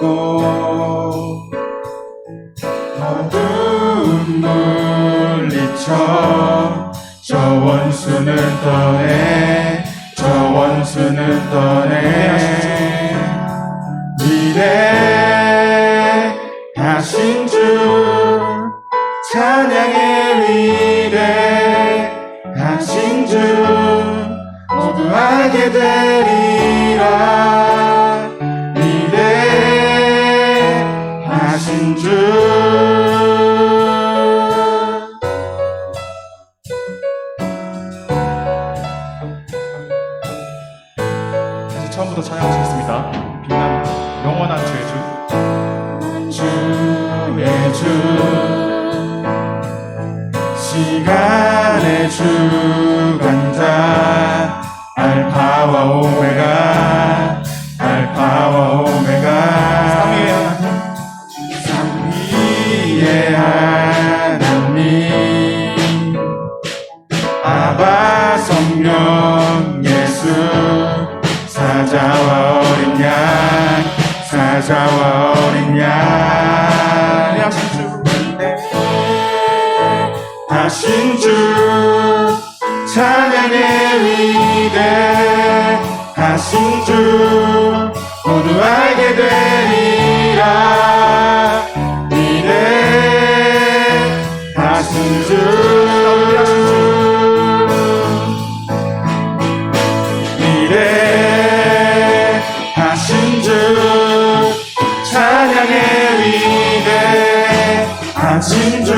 주고 어두운 물리쳐 저 원수는 떠내 저 원수는 떠내 위대하신 주 찬양의 위대하신 주 모두 알게 되리라 위대하신 주 다시 처음부터 찬양하시겠습니다. 빛나는 영원한 주의 주 주의 주 시간의 주관자 알파와 오메가 알파와 오메가 삼위의 하나님 아바 성령 예수 사자와 어린 양 사자와 어린 양 하신 주 찬양의 위대하신 주 모두 알게 되리라 위대하신 주 위대하신 주 찬양의 위대하신 주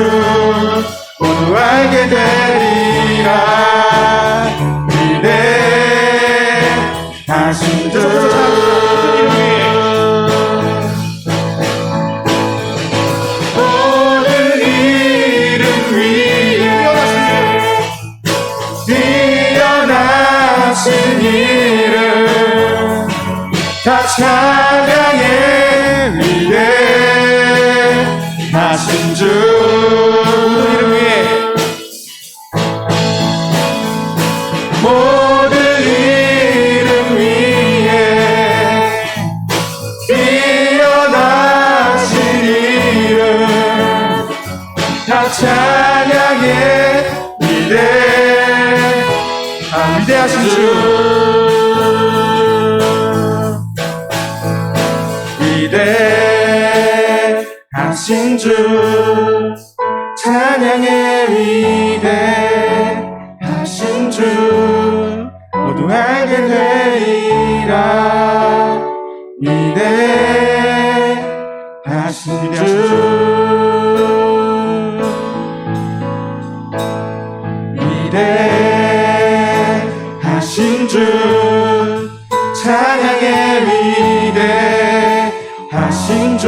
모두 알게 되리라 위대하신 주 모든 이름 위에 뛰어나신 이름 다 찬양의 위대하신 주 모든 이름 위에 뛰어나신 이름 다 찬양의 위대하신 주 위대하신 주 찬양의 위대하신 주 모두 알게 되리라 위대하신 주 위대하신 주 찬양의 위대하신 주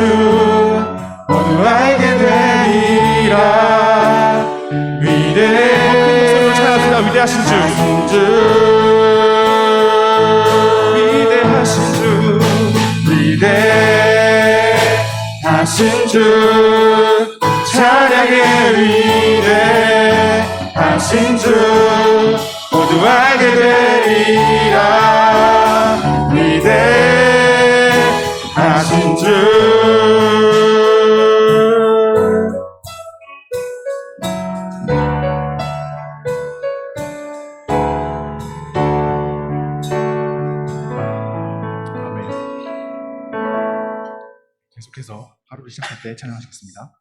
모두 알게 되리라 위대하신 주 위대하신 주 위대하신 주 찬양의 위대하신 주 모두 알게 되리라 위대하신 주 계속해서 하루를 시작할 때 찬양하시겠습니다.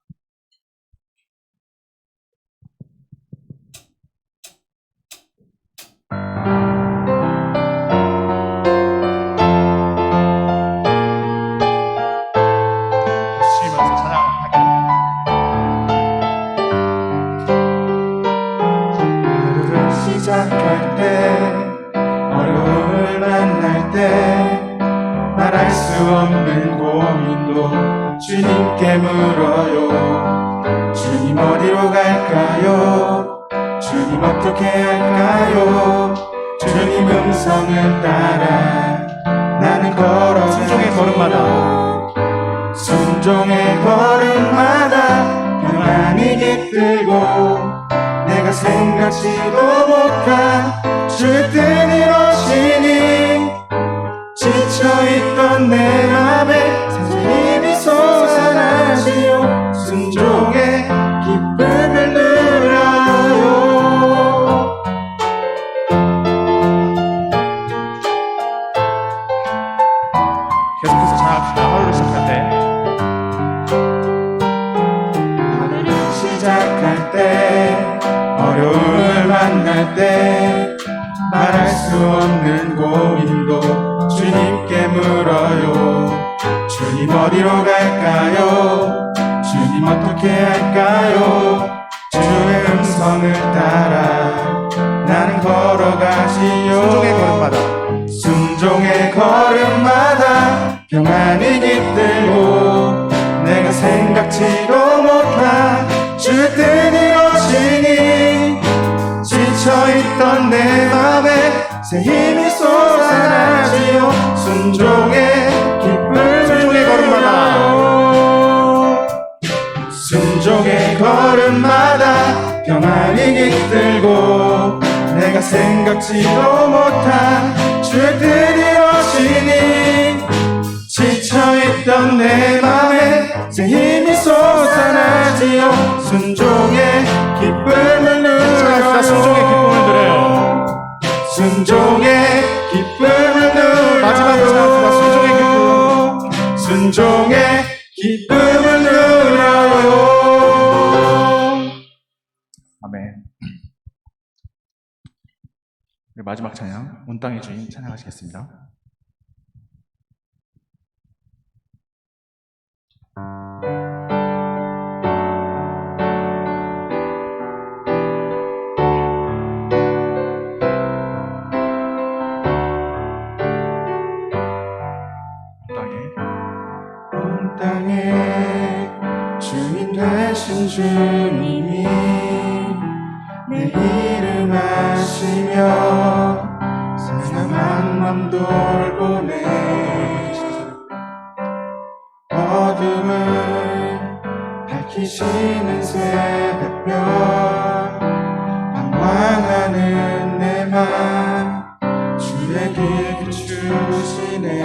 쉬면서 찬양하겠습니다. 하루를 시작할 때 어려움을 만날 때 말할 수 없는 고민도 주님께 물어요. 주님 어디로 갈까요? 주님 어떻게 할까요? 주님 음성을 따라 나는 걸어 순종의 걸음마다 순종의 걸음마다 평안이 깃들고 내가 생각지도 못한 주의 뜻 이루시니 지쳐있던 내 맘에 산전이 찬양하십시다. 하루를 시작할 때. 하루를 시작할 때 어려움을 만날 때 말할 수 없는 고민도 주님께 물어요. 주님 어디로 갈까요? 주님 어떻게 할까요? 주의 음성을 따라 나는 걸어가시요. 순종의 걸음마다 순종의 걸음마다 평안히 깃들고 내가 생각지도 못한 주의 뜻이 이루어지니 지쳐있던 내 맘에 새 힘이 솟아나지요. 순종의 기쁨을 순종의 걸음마다 순종의 걸음마다 평안히 깃들고 내가 생각지도 못한 주의 뜻이 이루어지니 지쳐있던 내 맘에 새 힘이 솟아나지요. 순종의 기쁨을 누려요. 순종의 기쁨을 누려요. 순종의 기쁨을 누려요. 마지막으로 찬양합시다. 순종의 기쁨. 순종의 기쁨을 누려요. 아멘. 네, 마지막 찬양 온 땅의 주인 찬양하시겠습니다. 온 땅에 주인 되신 주님이 내 이름 아시며 세상한 맘 돌보네. 어둠을 밝히시는 새벽별 방황하는 내 맘 주의 길 비추시네.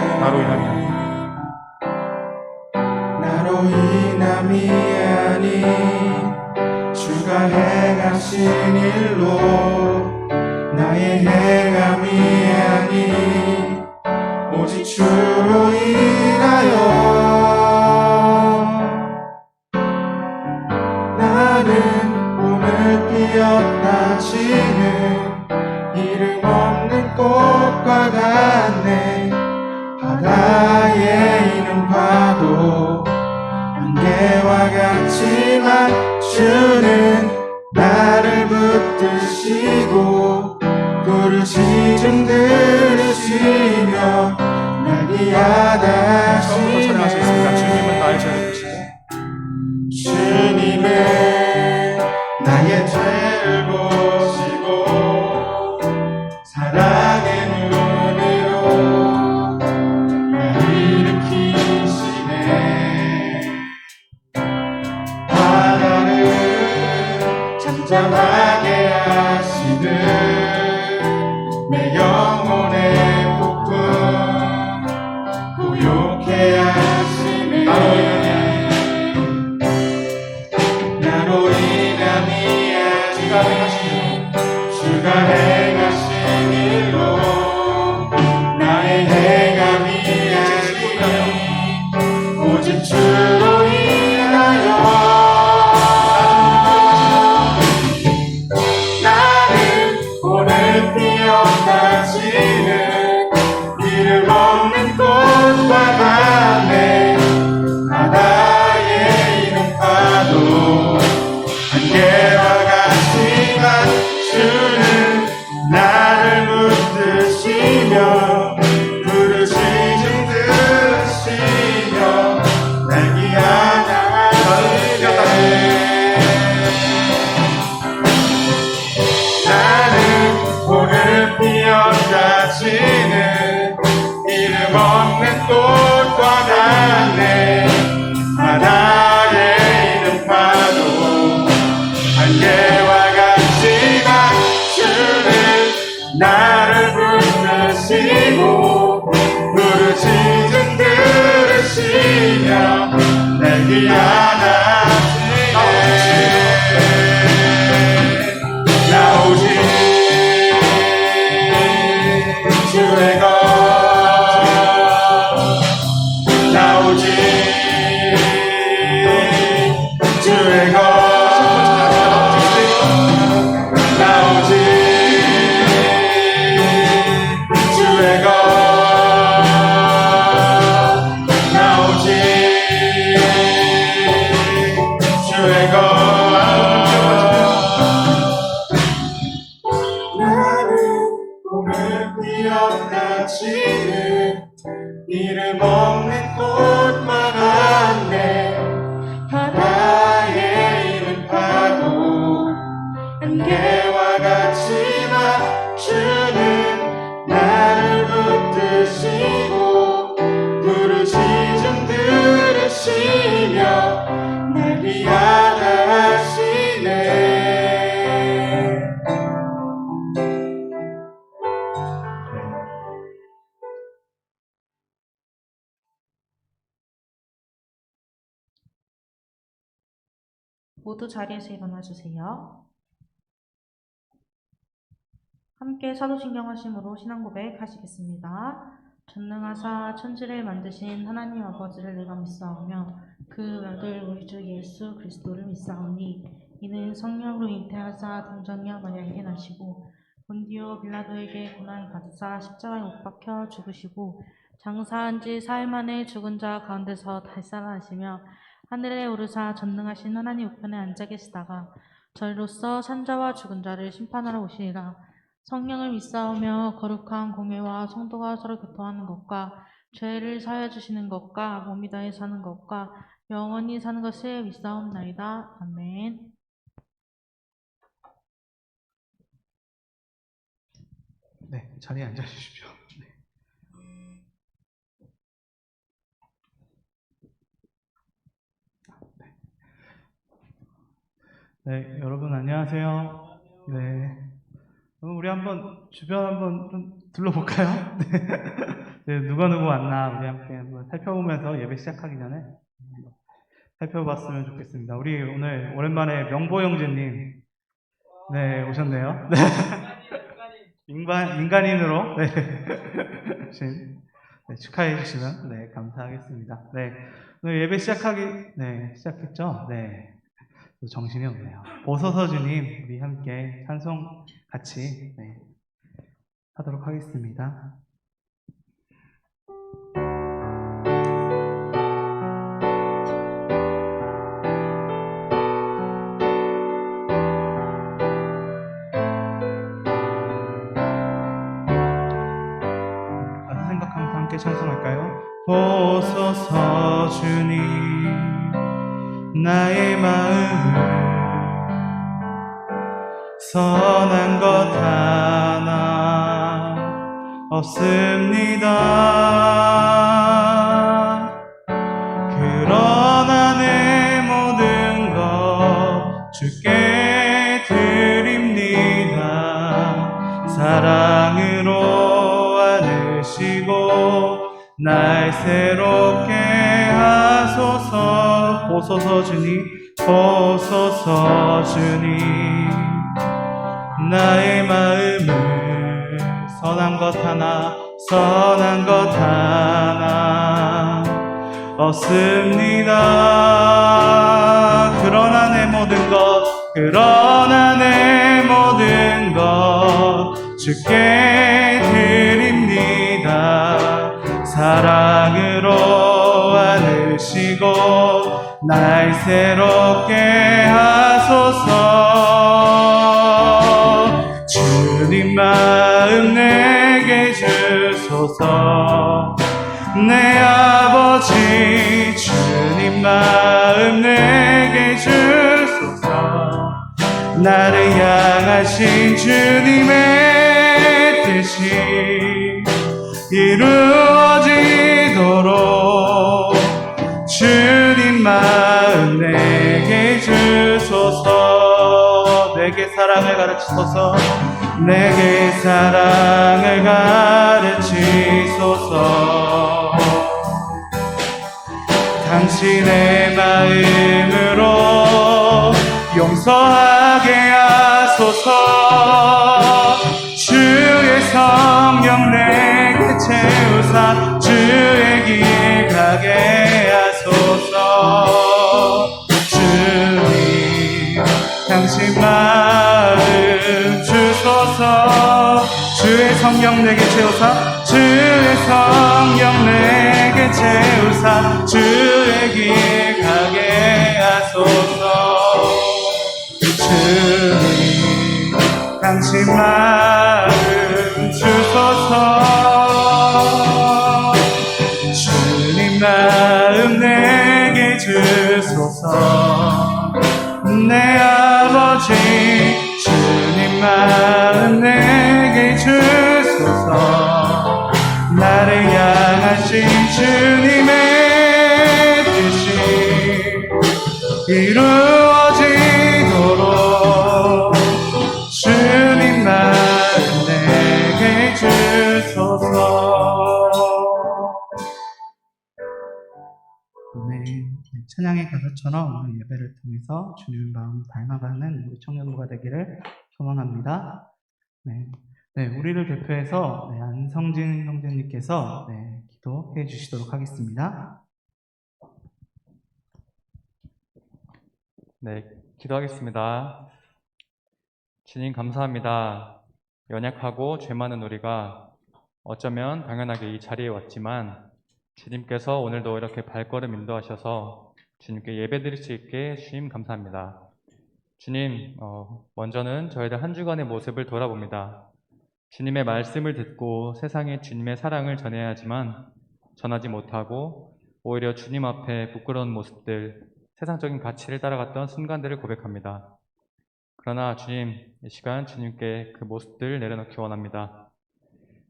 나로 인함이 아닌 주가 행하신 일로 나의 행함이 아닌 오직 주로 인하여 나는 오늘 피었다 지는 이름 없는 꽃과 같네. 바다에 있는 파도 안개와 같지만 주는 나를 붙드시고 부르짖음 들으시며 날 처음부터 기하다 찬양하시겠습니다. 하시네. 주님은 나의 죄를 보시고 주님은 나의 죄를 보시고 사랑의 눈으로 날 일으키시네. 바다를 잠잠하게 하시는 내 영혼의 폭풍 고요케 하시네. 나로 인함이 아닌 주가 행하신 일로 나의 행함이 아닌 오직 주로 인하여 나는 오늘 피어나 지는 이름 없는 꽃과 같네. 바다에 있는 파도 안개와 같지만 주는 나를 붙드시며 부르짖음 들으시며 날 기하다 하시네. 나는 오늘 피었다 지는 이름 없는 꽃과 같네. 바다에 있는 파도 안개와 같지만 주는 나를 붙드시고 부르짖음 들으시며 날 기하다 하시네. 나 오직 주의 것 나 모두 자리에서 일어나 주세요. 함께 사도신경 하심으로 신앙 고백하시겠습니다. 전능하사 천지를 만드신 하나님 아버지를 내가 믿사오며 그 아들 우리 주 예수 그리스도를 믿사오니 이는 성령으로 잉태하사 동정녀 마리아에게 나시고 본디오 빌라도에게 고난을 받으사 십자가에 못 박혀 죽으시고 장사한 지 사흘 만에 죽은 자 가운데서 다시 살아나시며 하늘에 오르사 전능하신 하나님 우편에 앉아 계시다가 저희로서 산자와 죽은 자를 심판하러 오시리라. 성령을 믿사오며 거룩한 공회와 성도가 서로 교통하는 것과 죄를 사하여 주시는 것과 몸이 다해 사는 것과 영원히 사는 것을 믿사옵나이다. 아멘. 네, 자리에 앉아 주십시오. 네, 여러분 안녕하세요. 네, 그럼 우리 한번 주변 한번 좀 둘러볼까요? 네, 누가 누구 왔나 우리 함께 한번 살펴보면서 예배 시작하기 전에 살펴봤으면 좋겠습니다. 우리 오늘 오랜만에 명보 형제님 네 오셨네요. 네. 민간인으로 네. 네, 축하해 주시면 네 감사하겠습니다. 네 오늘 예배 시작했죠? 네 정신이 없네요. 보소서 주님 우리 함께 찬송 같이 하도록 하겠습니다. 생각하면서 함께 찬송할까요? 보소서 주님 나의 마음을 선한 것 하나 없습니다. 그러나 내 모든 것 주께 드립니다. 사랑으로 안으시고 날 새롭게 하소서. 보소서 주님, 보소서 주님 나의 마음을 선한 것 하나 없습니다. 그러나 내 모든 것 주께 드립니다. 사랑으로 안으시고 날 새롭게 하소서. 주님 마음 내게 주소서. 내 아버지 주님 마음 내게 주소서. 나를 향하신 주님의 뜻이 이루어지도록 주님 마음 내게 주소서. 내게 사랑을 가르치소서. 내게 사랑을 가르치소서. 당신의 마음으로 용서하게 하소서. 주의 성령 내게 채우사 주의 길 가게 하소서. 주님 당신 마음 주소서. 주의 성령 내게 채우사 주의 성령 내게 채우사 주의 길 가게 하소서. 주님 당신 마음 주소서. 주님 마음 내게 주소서. 내 아버지 주님 마음 내게 주소서. 나를 향하신 주님의 뜻이 이루어지도록 주님 마음 내게 주소서. 오늘 찬양의 가사처럼 오늘 예배를 통해서 주님의 마음 닮아가는 우리 청년부가 되기를 소망합니다. 네, 우리를 대표해서 안성진 형제님께서 기도해 주시도록 하겠습니다. 네, 기도하겠습니다. 주님 감사합니다. 연약하고 죄 많은 우리가 어쩌면 당연하게 이 자리에 왔지만 주님께서 오늘도 이렇게 발걸음 인도하셔서 주님께 예배드릴 수 있게 주님 감사합니다. 주님, 먼저는 저희들 한 주간의 모습을 돌아봅니다. 주님의 말씀을 듣고 세상에 주님의 사랑을 전해야 하지만 전하지 못하고 오히려 주님 앞에 부끄러운 모습들, 세상적인 가치를 따라갔던 순간들을 고백합니다. 그러나 주님, 이 시간 주님께 그 모습들 내려놓기 원합니다.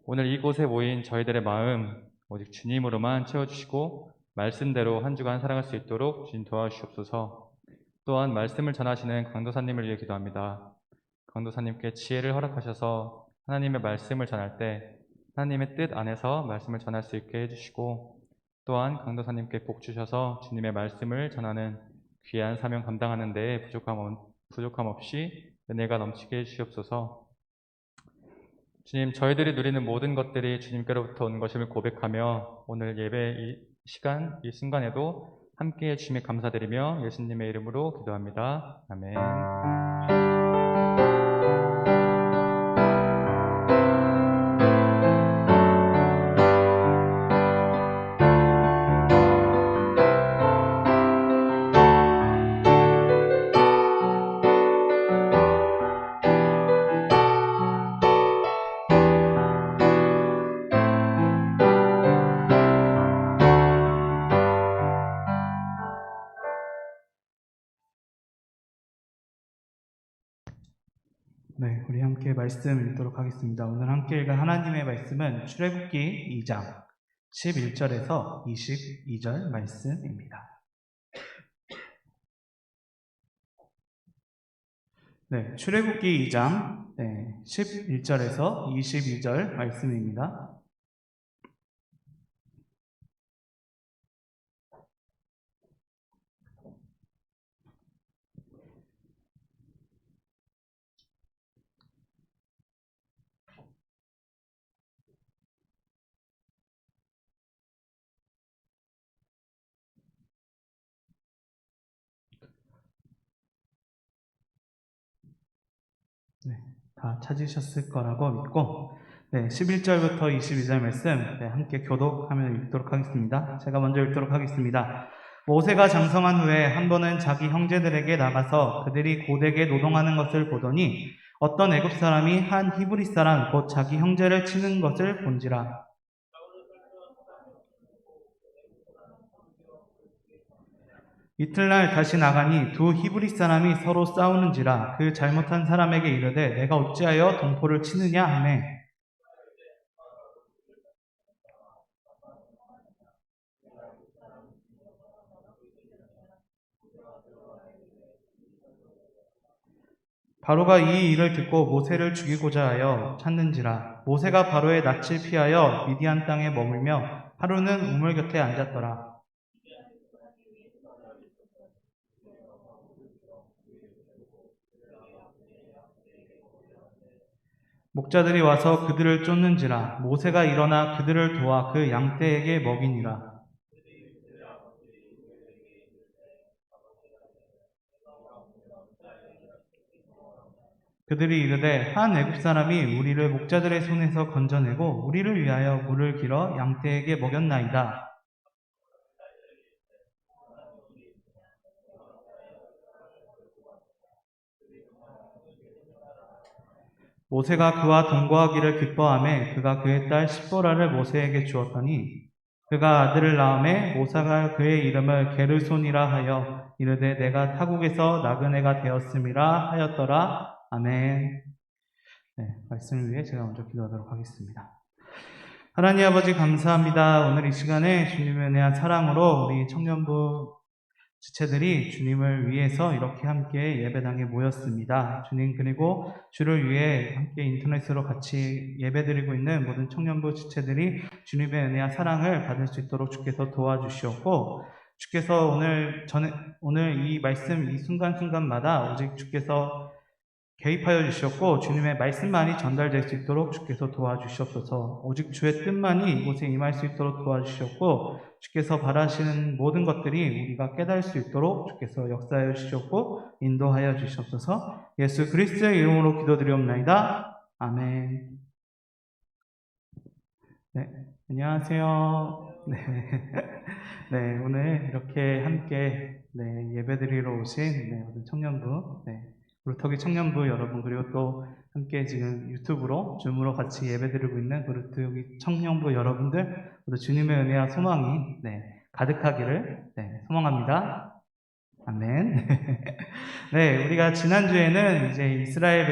오늘 이곳에 모인 저희들의 마음 오직 주님으로만 채워주시고 말씀대로 한 주간 살아갈 수 있도록 주님 도와주시옵소서. 또한 말씀을 전하시는 강도사님을 위해 기도합니다. 강도사님께 지혜를 허락하셔서 하나님의 말씀을 전할 때 하나님의 뜻 안에서 말씀을 전할 수 있게 해주시고 또한 강도사님께 복 주셔서 주님의 말씀을 전하는 귀한 사명 감당하는 데에 부족함 없이 은혜가 넘치게 해주시옵소서. 주님, 저희들이 누리는 모든 것들이 주님께로부터 온 것임을 고백하며 오늘 예배 이 시간, 이 순간에도 함께해 주심에 감사드리며 예수님의 이름으로 기도합니다. 아멘. 네, 우리 함께 말씀 읽도록 하겠습니다. 오늘 함께 읽은 하나님의 말씀은 출애굽기 2장 11절에서 22절 말씀입니다. 네, 출애굽기 2장 11절에서 22절 말씀입니다. 다 찾으셨을 거라고 믿고 11절부터 22절 말씀 함께 교독하며 읽도록 하겠습니다. 제가 먼저 읽도록 하겠습니다. 모세가 장성한 후에 한 번은 자기 형제들에게 나가서 그들이 고되게 노동하는 것을 보더니 어떤 애굽 사람이 한 히브리 사람 곧 자기 형제를 치는 것을 본지라. 이틀날 다시 나가니 두 히브리 사람이 서로 싸우는지라. 그 잘못한 사람에게 이르되 내가 어찌하여 동포를 치느냐 하매 바로가 이 일을 듣고 모세를 죽이고자 하여 찾는지라. 모세가 바로의 낯을 피하여 미디안 땅에 머물며 하루는 우물 곁에 앉았더라. 목자들이 와서 그들을 쫓는지라. 모세가 일어나 그들을 도와 그 양떼에게 먹이니라. 그들이 이르되 한 애굽 사람이 우리를 목자들의 손에서 건져내고 우리를 위하여 물을 길어 양떼에게 먹였나이다. 모세가 그와 동거하기를 기뻐하며 그가 그의 딸 십보라를 모세에게 주었더니 그가 아들을 낳음에 모세가 그의 이름을 게르손이라 하여 이르되 내가 타국에서 나그네가 되었음이라 하였더라. 아멘. 말씀을 위해 제가 먼저 기도하도록 하겠습니다. 하나님 아버지 감사합니다. 오늘 이 시간에 주님의 은혜와 사랑으로 우리 청년부 지체들이 주님을 위해서 이렇게 함께 예배당에 모였습니다. 주님, 그리고 주를 위해 함께 인터넷으로 같이 예배드리고 있는 모든 청년부 지체들이 주님의 은혜와 사랑을 받을 수 있도록 주께서 도와주시옵고 주께서 오늘 이 말씀 이 순간순간마다 오직 주께서 개입하여 주셨고 주님의 말씀만이 전달될 수 있도록 주께서 도와주시옵소서. 오직 주의 뜻만이 이곳에 임할 수 있도록 도와주셨고 주께서 바라시는 모든 것들이 우리가 깨달을 수 있도록 주께서 역사하여 주셨고 인도하여 주시옵소서. 예수 그리스도의 이름으로 기도드리옵나이다. 아멘. 네, 안녕하세요. 네, 네, 오늘 이렇게 함께 예배드리러 오신 모든 청년부, 루터기 청년부 여러분, 그리고 또 함께 지금 유튜브로 줌으로 같이 예배드리고 있는 루터기 청년부 여러분들, 모두 주님의 은혜와 소망이 가득하기를 소망합니다. 아멘. 네, 우리가 지난주에는 이제 이스라엘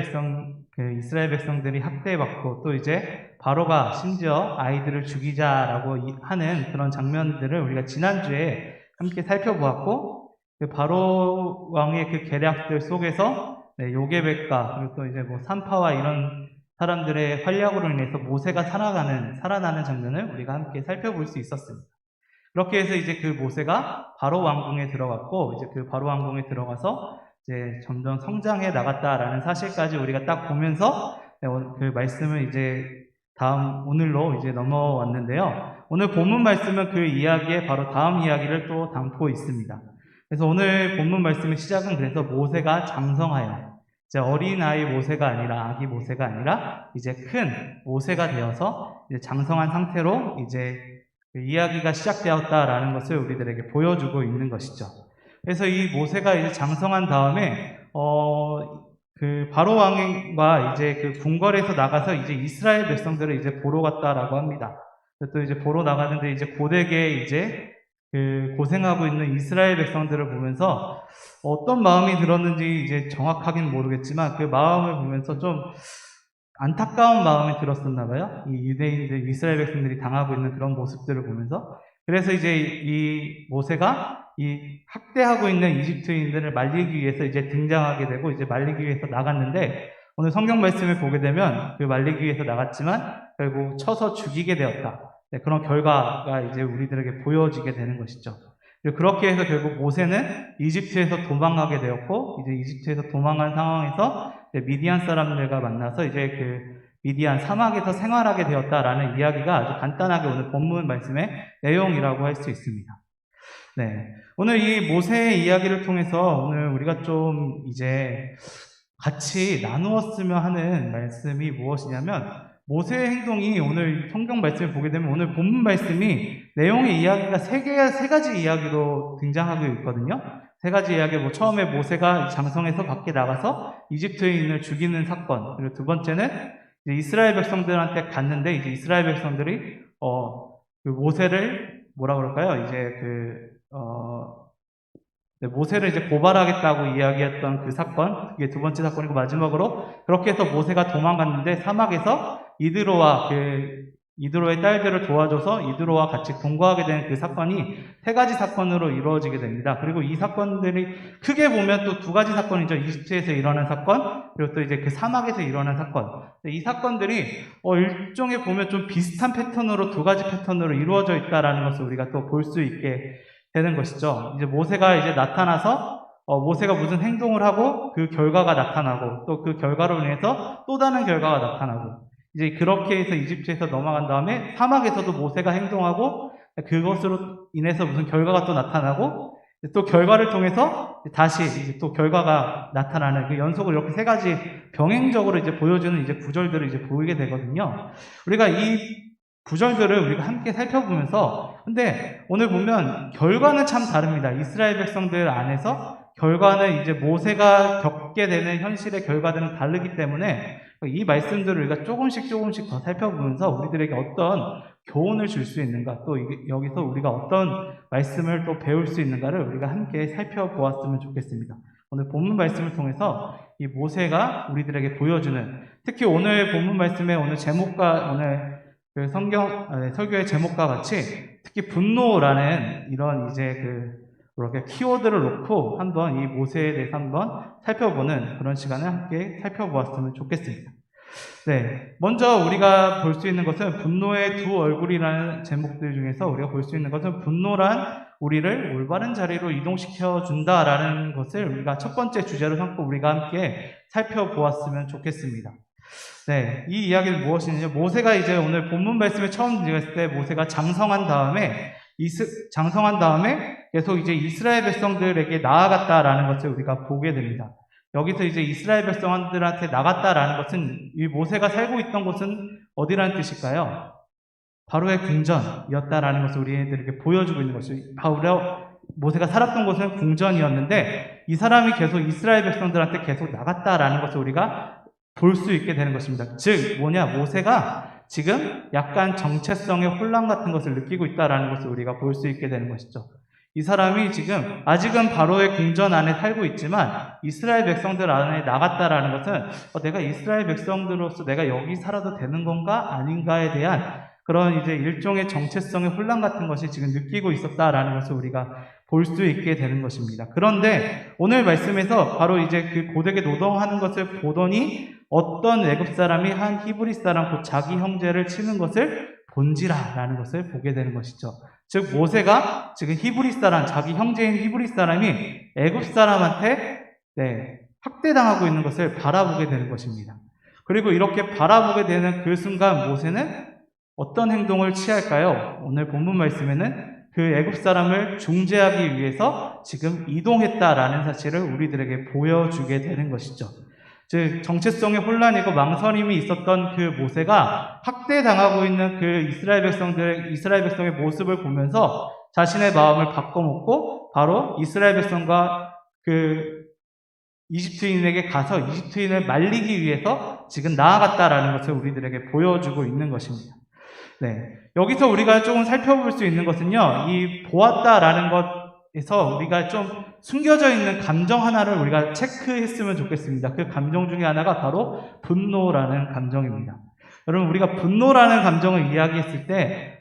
백성들이 학대받고 또 이제 바로가 심지어 아이들을 죽이자라고 하는 그런 장면들을 우리가 지난주에 함께 살펴보았고, 그 바로 왕의 그 계략들 속에서 요게벳과 그리고 또 이제 산파와 이런 사람들의 활약으로 인해서 모세가 살아나는 장면을 우리가 함께 살펴볼 수 있었습니다. 그렇게 해서 이제 그 모세가 바로 왕궁에 들어갔고, 이제 그 바로 왕궁에 들어가서 이제 점점 성장해 나갔다라는 사실까지 우리가 딱 보면서 그 말씀을 이제 오늘로 이제 넘어왔는데요. 오늘 본문 말씀은 그 이야기의 바로 다음 이야기를 또 담고 있습니다. 그래서 오늘 본문 말씀의 시작은 그래서 모세가 장성하여, 이제 어린아이 모세가 아니라 아기 모세가 아니라 이제 큰 모세가 되어서 이제 장성한 상태로 이제 그 이야기가 시작되었다라는 것을 우리들에게 보여주고 있는 것이죠. 그래서 이 모세가 이제 장성한 다음에 그 바로 왕과 이제 그 궁궐에서 나가서 이제 이스라엘 백성들을 이제 보러 갔다라고 합니다. 또 이제 보러 나가는데 이제 고되게 이제 그 고생하고 있는 이스라엘 백성들을 보면서 어떤 마음이 들었는지 이제 정확하긴 모르겠지만 그 마음을 보면서 좀 안타까운 마음이 들었었나 봐요. 이 유대인들, 이스라엘 백성들이 당하고 있는 그런 모습들을 보면서. 그래서 이제 이 모세가 이 학대하고 있는 이집트인들을 말리기 위해서 이제 등장하게 되고 이제 말리기 위해서 나갔는데, 오늘 성경 말씀을 보게 되면 그 말리기 위해서 나갔지만 결국 쳐서 죽이게 되었다. 그런 결과가 이제 우리들에게 보여지게 되는 것이죠. 그렇게 해서 결국 모세는 이집트에서 도망가게 되었고, 이제 이집트에서 도망간 상황에서 미디안 사람들과 만나서 이제 그 미디안 사막에서 생활하게 되었다라는 이야기가 아주 간단하게 오늘 본문 말씀의 내용이라고 할 수 있습니다. 네. 오늘 이 모세의 이야기를 통해서 오늘 우리가 좀 이제 같이 나누었으면 하는 말씀이 무엇이냐면, 모세의 행동이 오늘 성경 말씀을 보게 되면 오늘 본문 말씀이 내용의 이야기가 세 가지 이야기로 등장하고 있거든요. 세 가지 이야기, 처음에 모세가 장성에서 밖에 나가서 이집트인을 죽이는 사건, 그리고 두 번째는 이제 이스라엘 백성들한테 갔는데 이제 이스라엘 백성들이 그 모세를 뭐라 그럴까요? 이제 모세를 이제 고발하겠다고 이야기했던 그 사건, 그게 두 번째 사건이고, 마지막으로 그렇게 해서 모세가 도망갔는데 사막에서 이드로의 딸들을 도와줘서 이드로와 같이 동거하게 된 그 사건이 세 가지 사건으로 이루어지게 됩니다. 그리고 이 사건들이 크게 보면 또 두 가지 사건이죠. 이집트에서 일어난 사건, 그리고 또 이제 그 사막에서 일어난 사건. 이 사건들이 일종의 보면 좀 비슷한 패턴으로, 두 가지 패턴으로 이루어져 있다라는 것을 우리가 또 볼 수 있게 되는 것이죠. 이제 모세가 이제 나타나서 모세가 무슨 행동을 하고 그 결과가 나타나고, 또 그 결과로 인해서 또 다른 결과가 나타나고, 이제 그렇게 해서 이집트에서 넘어간 다음에 사막에서도 모세가 행동하고 그것으로 인해서 무슨 결과가 또 나타나고, 또 결과를 통해서 다시 이제 또 결과가 나타나는 그 연속을 이렇게 세 가지 병행적으로 이제 보여주는 이제 구절들을 이제 보이게 되거든요. 우리가 이 구절들을 우리가 함께 살펴보면서, 근데 오늘 보면 결과는 참 다릅니다. 이스라엘 백성들 안에서 결과는 이제 모세가 겪게 되는 현실의 결과들은 다르기 때문에 이 말씀들을 우리가 조금씩 더 살펴보면서 우리들에게 어떤 교훈을 줄 수 있는가, 또 여기서 우리가 어떤 말씀을 또 배울 수 있는가를 우리가 함께 살펴보았으면 좋겠습니다. 오늘 본문 말씀을 통해서 이 모세가 우리들에게 보여주는, 특히 오늘 본문 말씀의 오늘 제목과 오늘 그 설교의 제목과 같이 특히 분노라는 이런 이제 그렇게 키워드를 놓고 한번 이 모세에 대해서 한번 살펴보는 그런 시간을 함께 살펴보았으면 좋겠습니다. 네, 먼저 우리가 볼 수 있는 것은 분노의 두 얼굴이라는 제목들 중에서 우리가 볼 수 있는 것은 분노란 우리를 올바른 자리로 이동시켜 준다라는 것을 우리가 첫 번째 주제로 삼고 우리가 함께 살펴보았으면 좋겠습니다. 네, 이 이야기는 무엇이냐면 모세가 이제 오늘 본문 말씀에 처음 들었을 때 모세가 장성한 다음에 계속 이제 이스라엘 백성들에게 나아갔다라는 것을 우리가 보게 됩니다. 여기서 이제 이스라엘 백성들한테 나갔다라는 것은 이 모세가 살고 있던 곳은 어디라는 뜻일까요? 바로의 궁전이었다라는 것을 우리들에게 보여주고 있는 것이 모세가 살았던 곳은 궁전이었는데 이 사람이 계속 이스라엘 백성들한테 계속 나갔다라는 것을 우리가 볼 수 있게 되는 것입니다. 즉 모세가 지금 약간 정체성의 혼란 같은 것을 느끼고 있다라는 것을 우리가 볼 수 있게 되는 것이죠. 이 사람이 지금 아직은 바로의 궁전 안에 살고 있지만 이스라엘 백성들 안에 나갔다라는 것은 내가 이스라엘 백성들로서 내가 여기 살아도 되는 건가 아닌가에 대한 그런 이제 일종의 정체성의 혼란 같은 것이 지금 느끼고 있었다라는 것을 우리가 볼 수 있게 되는 것입니다. 그런데 오늘 말씀에서 바로 이제 그 고되게 노동하는 것을 보더니 어떤 애굽 사람이 한 히브리 사람 곧 자기 형제를 치는 것을 본지라라는 것을 보게 되는 것이죠. 즉 모세가 지금 히브리 사람, 자기 형제인 히브리 사람이 애굽 사람한테 학대당하고 있는 것을 바라보게 되는 것입니다. 그리고 이렇게 바라보게 되는 그 순간 모세는 어떤 행동을 취할까요? 오늘 본문 말씀에는 그 애굽 사람을 중재하기 위해서 지금 이동했다라는 사실을 우리들에게 보여주게 되는 것이죠. 즉 정체성의 혼란이고 망설임이 있었던 그 모세가 학대당하고 있는 그 이스라엘 백성의 모습을 보면서 자신의 마음을 바꿔먹고 바로 이스라엘 백성과 그 이집트인에게 가서 이집트인을 말리기 위해서 지금 나아갔다라는 것을 우리들에게 보여주고 있는 것입니다. 네, 여기서 우리가 조금 살펴볼 수 있는 것은요, 이 보았다라는 것에서 우리가 좀 숨겨져 있는 감정 하나를 우리가 체크했으면 좋겠습니다. 그 감정 중에 하나가 바로 분노라는 감정입니다. 여러분, 우리가 분노라는 감정을 이야기했을 때,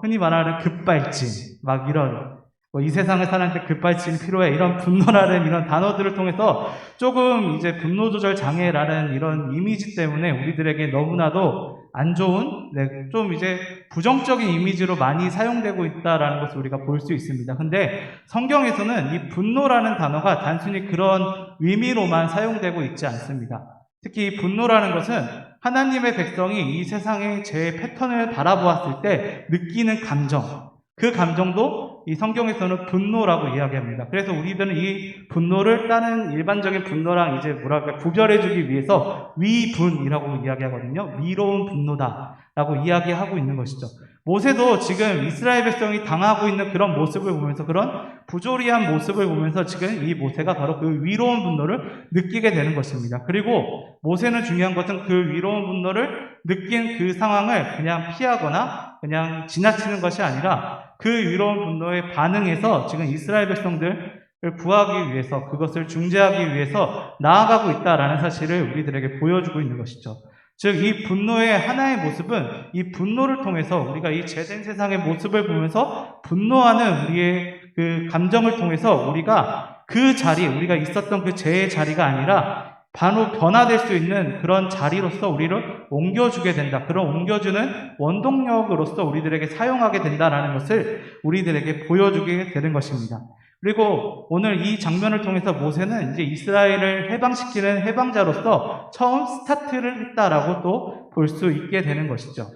흔히 말하는 급발진, 막 이런, 이 세상을 사는데 급발진 필요해, 이런 분노라는 이런 단어들을 통해서 조금 이제 분노 조절 장애라는 이런 이미지 때문에 우리들에게 너무나도 안 좋은, 좀 이제 부정적인 이미지로 많이 사용되고 있다라는 것을 우리가 볼 수 있습니다. 근데 성경에서는 이 분노라는 단어가 단순히 그런 의미로만 사용되고 있지 않습니다. 특히 이 분노라는 것은 하나님의 백성이 이 세상의 죄의 패턴을 바라보았을 때 느끼는 감정, 그 감정도 이 성경에서는 분노라고 이야기합니다. 그래서 우리들은 이 분노를 다른 일반적인 분노랑 이제 구별해주기 위해서 위분이라고 이야기하거든요. 위로운 분노다라고 이야기하고 있는 것이죠. 모세도 지금 이스라엘 백성이 당하고 있는 그런 모습을 보면서 그런 부조리한 모습을 보면서 지금 이 모세가 바로 그 위로운 분노를 느끼게 되는 것입니다. 그리고 모세는 중요한 것은 그 위로운 분노를 느낀 그 상황을 그냥 피하거나 그냥 지나치는 것이 아니라 그 위로운 분노에 반응해서 지금 이스라엘 백성들을 구하기 위해서 그것을 중재하기 위해서 나아가고 있다라는 사실을 우리들에게 보여주고 있는 것이죠. 즉, 이 분노의 하나의 모습은 이 분노를 통해서 우리가 이 죄된 세상의 모습을 보면서 분노하는 우리의 그 감정을 통해서 우리가 그 자리, 우리가 있었던 그 죄의 자리가 아니라 바로 변화될 수 있는 그런 자리로서 우리를 옮겨주게 된다. 그런 옮겨주는 원동력으로서 우리들에게 사용하게 된다라는 것을 우리들에게 보여주게 되는 것입니다. 그리고 오늘 이 장면을 통해서 모세는 이제 이스라엘을 해방시키는 해방자로서 처음 스타트를 했다라고 또 볼 수 있게 되는 것이죠.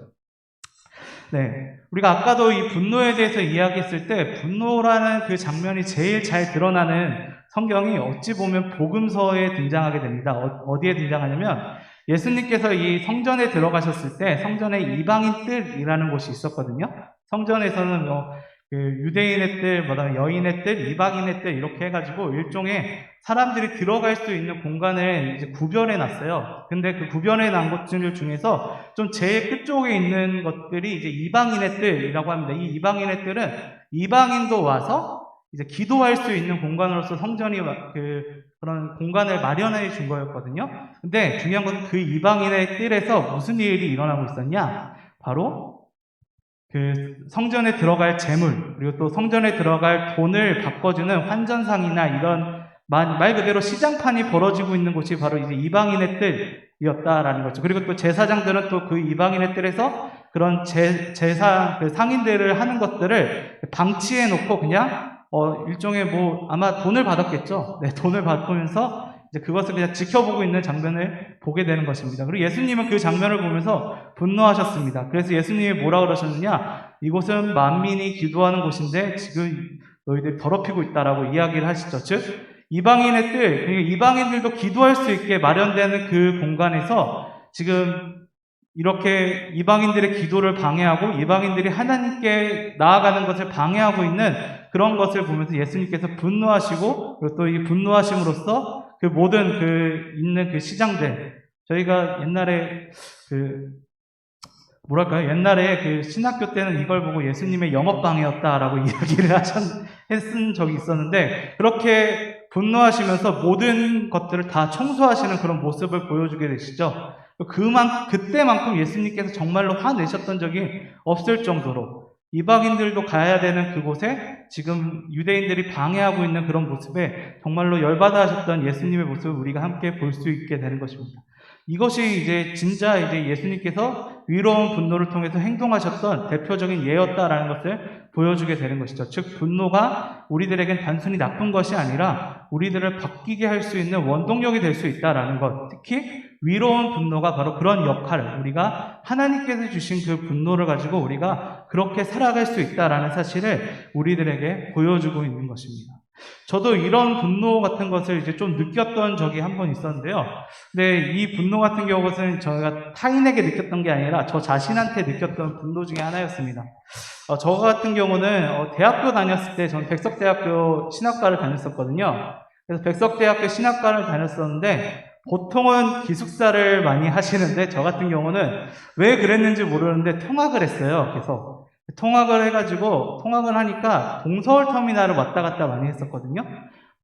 네. 우리가 아까도 이 분노에 대해서 이야기했을 때 분노라는 그 장면이 제일 잘 드러나는 성경이 어찌 보면 복음서에 등장하게 됩니다. 어디에 등장하냐면 예수님께서 이 성전에 들어가셨을 때 성전에 이방인 뜰이라는 곳이 있었거든요. 성전에서는 그 유대인의 뜰, 여인의 뜰, 이방인의 뜰 이렇게 해가지고 일종의 사람들이 들어갈 수 있는 공간을 이제 구별해 놨어요. 근데 그 구별해 난 것들 중에서 좀 제일 끝쪽에 있는 것들이 이제 이방인의 뜰이라고 합니다. 이 이방인의 뜰은 이방인도 와서 이제 기도할 수 있는 공간으로서 성전이 그런 공간을 마련해 준 거였거든요. 근데 중요한 건 그 이방인의 뜰에서 무슨 일이 일어나고 있었냐? 바로 그 성전에 들어갈 재물, 그리고 또 성전에 들어갈 돈을 바꿔주는 환전상이나 이런 말 그대로 시장판이 벌어지고 있는 곳이 바로 이제 이방인의 뜰, 뜰이었다라는 거죠. 그리고 또 제사장들은 또 그 이방인의 뜰에서 그런 제사 그 상인들을 하는 것들을 방치해 놓고 그냥 일종의 뭐 아마 돈을 받았겠죠. 네, 돈을 받으면서 이제 그것을 그냥 지켜보고 있는 장면을 보게 되는 것입니다. 그리고 예수님은 그 장면을 보면서 분노하셨습니다. 그래서 예수님이 뭐라 그러셨느냐? 이곳은 만민이 기도하는 곳인데 지금 너희들이 더럽히고 있다라고 이야기를 하시죠. 즉 이방인의 뜰, 그러니까 이방인들도 기도할 수 있게 마련되는 그 공간에서 지금 이렇게 이방인들의 기도를 방해하고 이방인들이 하나님께 나아가는 것을 방해하고 있는 그런 것을 보면서 예수님께서 분노하시고, 그리고 또 이 분노하심으로써 그 모든 있는 그 시장들, 저희가 옛날에 옛날에 그 신학교 때는 이걸 보고 예수님의 영업방해였다라고 이야기를 했은 적이 있었는데, 그렇게 분노하시면서 모든 것들을 다 청소하시는 그런 모습을 보여주게 되시죠. 그때만큼 예수님께서 정말로 화내셨던 적이 없을 정도로 이방인들도 가야 되는 그곳에 지금 유대인들이 방해하고 있는 그런 모습에 정말로 열받아 하셨던 예수님의 모습을 우리가 함께 볼 수 있게 되는 것입니다. 이것이 이제 진짜 이제 예수님께서 위로운 분노를 통해서 행동하셨던 대표적인 예였다라는 것을 보여주게 되는 것이죠. 즉, 분노가 우리들에겐 단순히 나쁜 것이 아니라 우리들을 바뀌게 할 수 있는 원동력이 될 수 있다라는 것. 특히 위로운 분노가 바로 그런 역할을, 우리가 하나님께서 주신 그 분노를 가지고 우리가 그렇게 살아갈 수 있다라는 사실을 우리들에게 보여주고 있는 것입니다. 저도 이런 분노 같은 것을 이제 좀 느꼈던 적이 한 번 있었는데요. 근데 이 분노 같은 경우는 저희가 타인에게 느꼈던 게 아니라 저 자신한테 느꼈던 분노 중에 하나였습니다. 저 같은 경우는 대학교 다녔을 때 저는 백석대학교 신학과를 다녔었거든요. 그래서 백석대학교 신학과를 다녔었는데 보통은 기숙사를 많이 하시는데 저 같은 경우는 왜 그랬는지 모르는데 통학을 했어요. 계속. 통학을 하니까 동서울 터미널을 왔다 갔다 많이 했었거든요.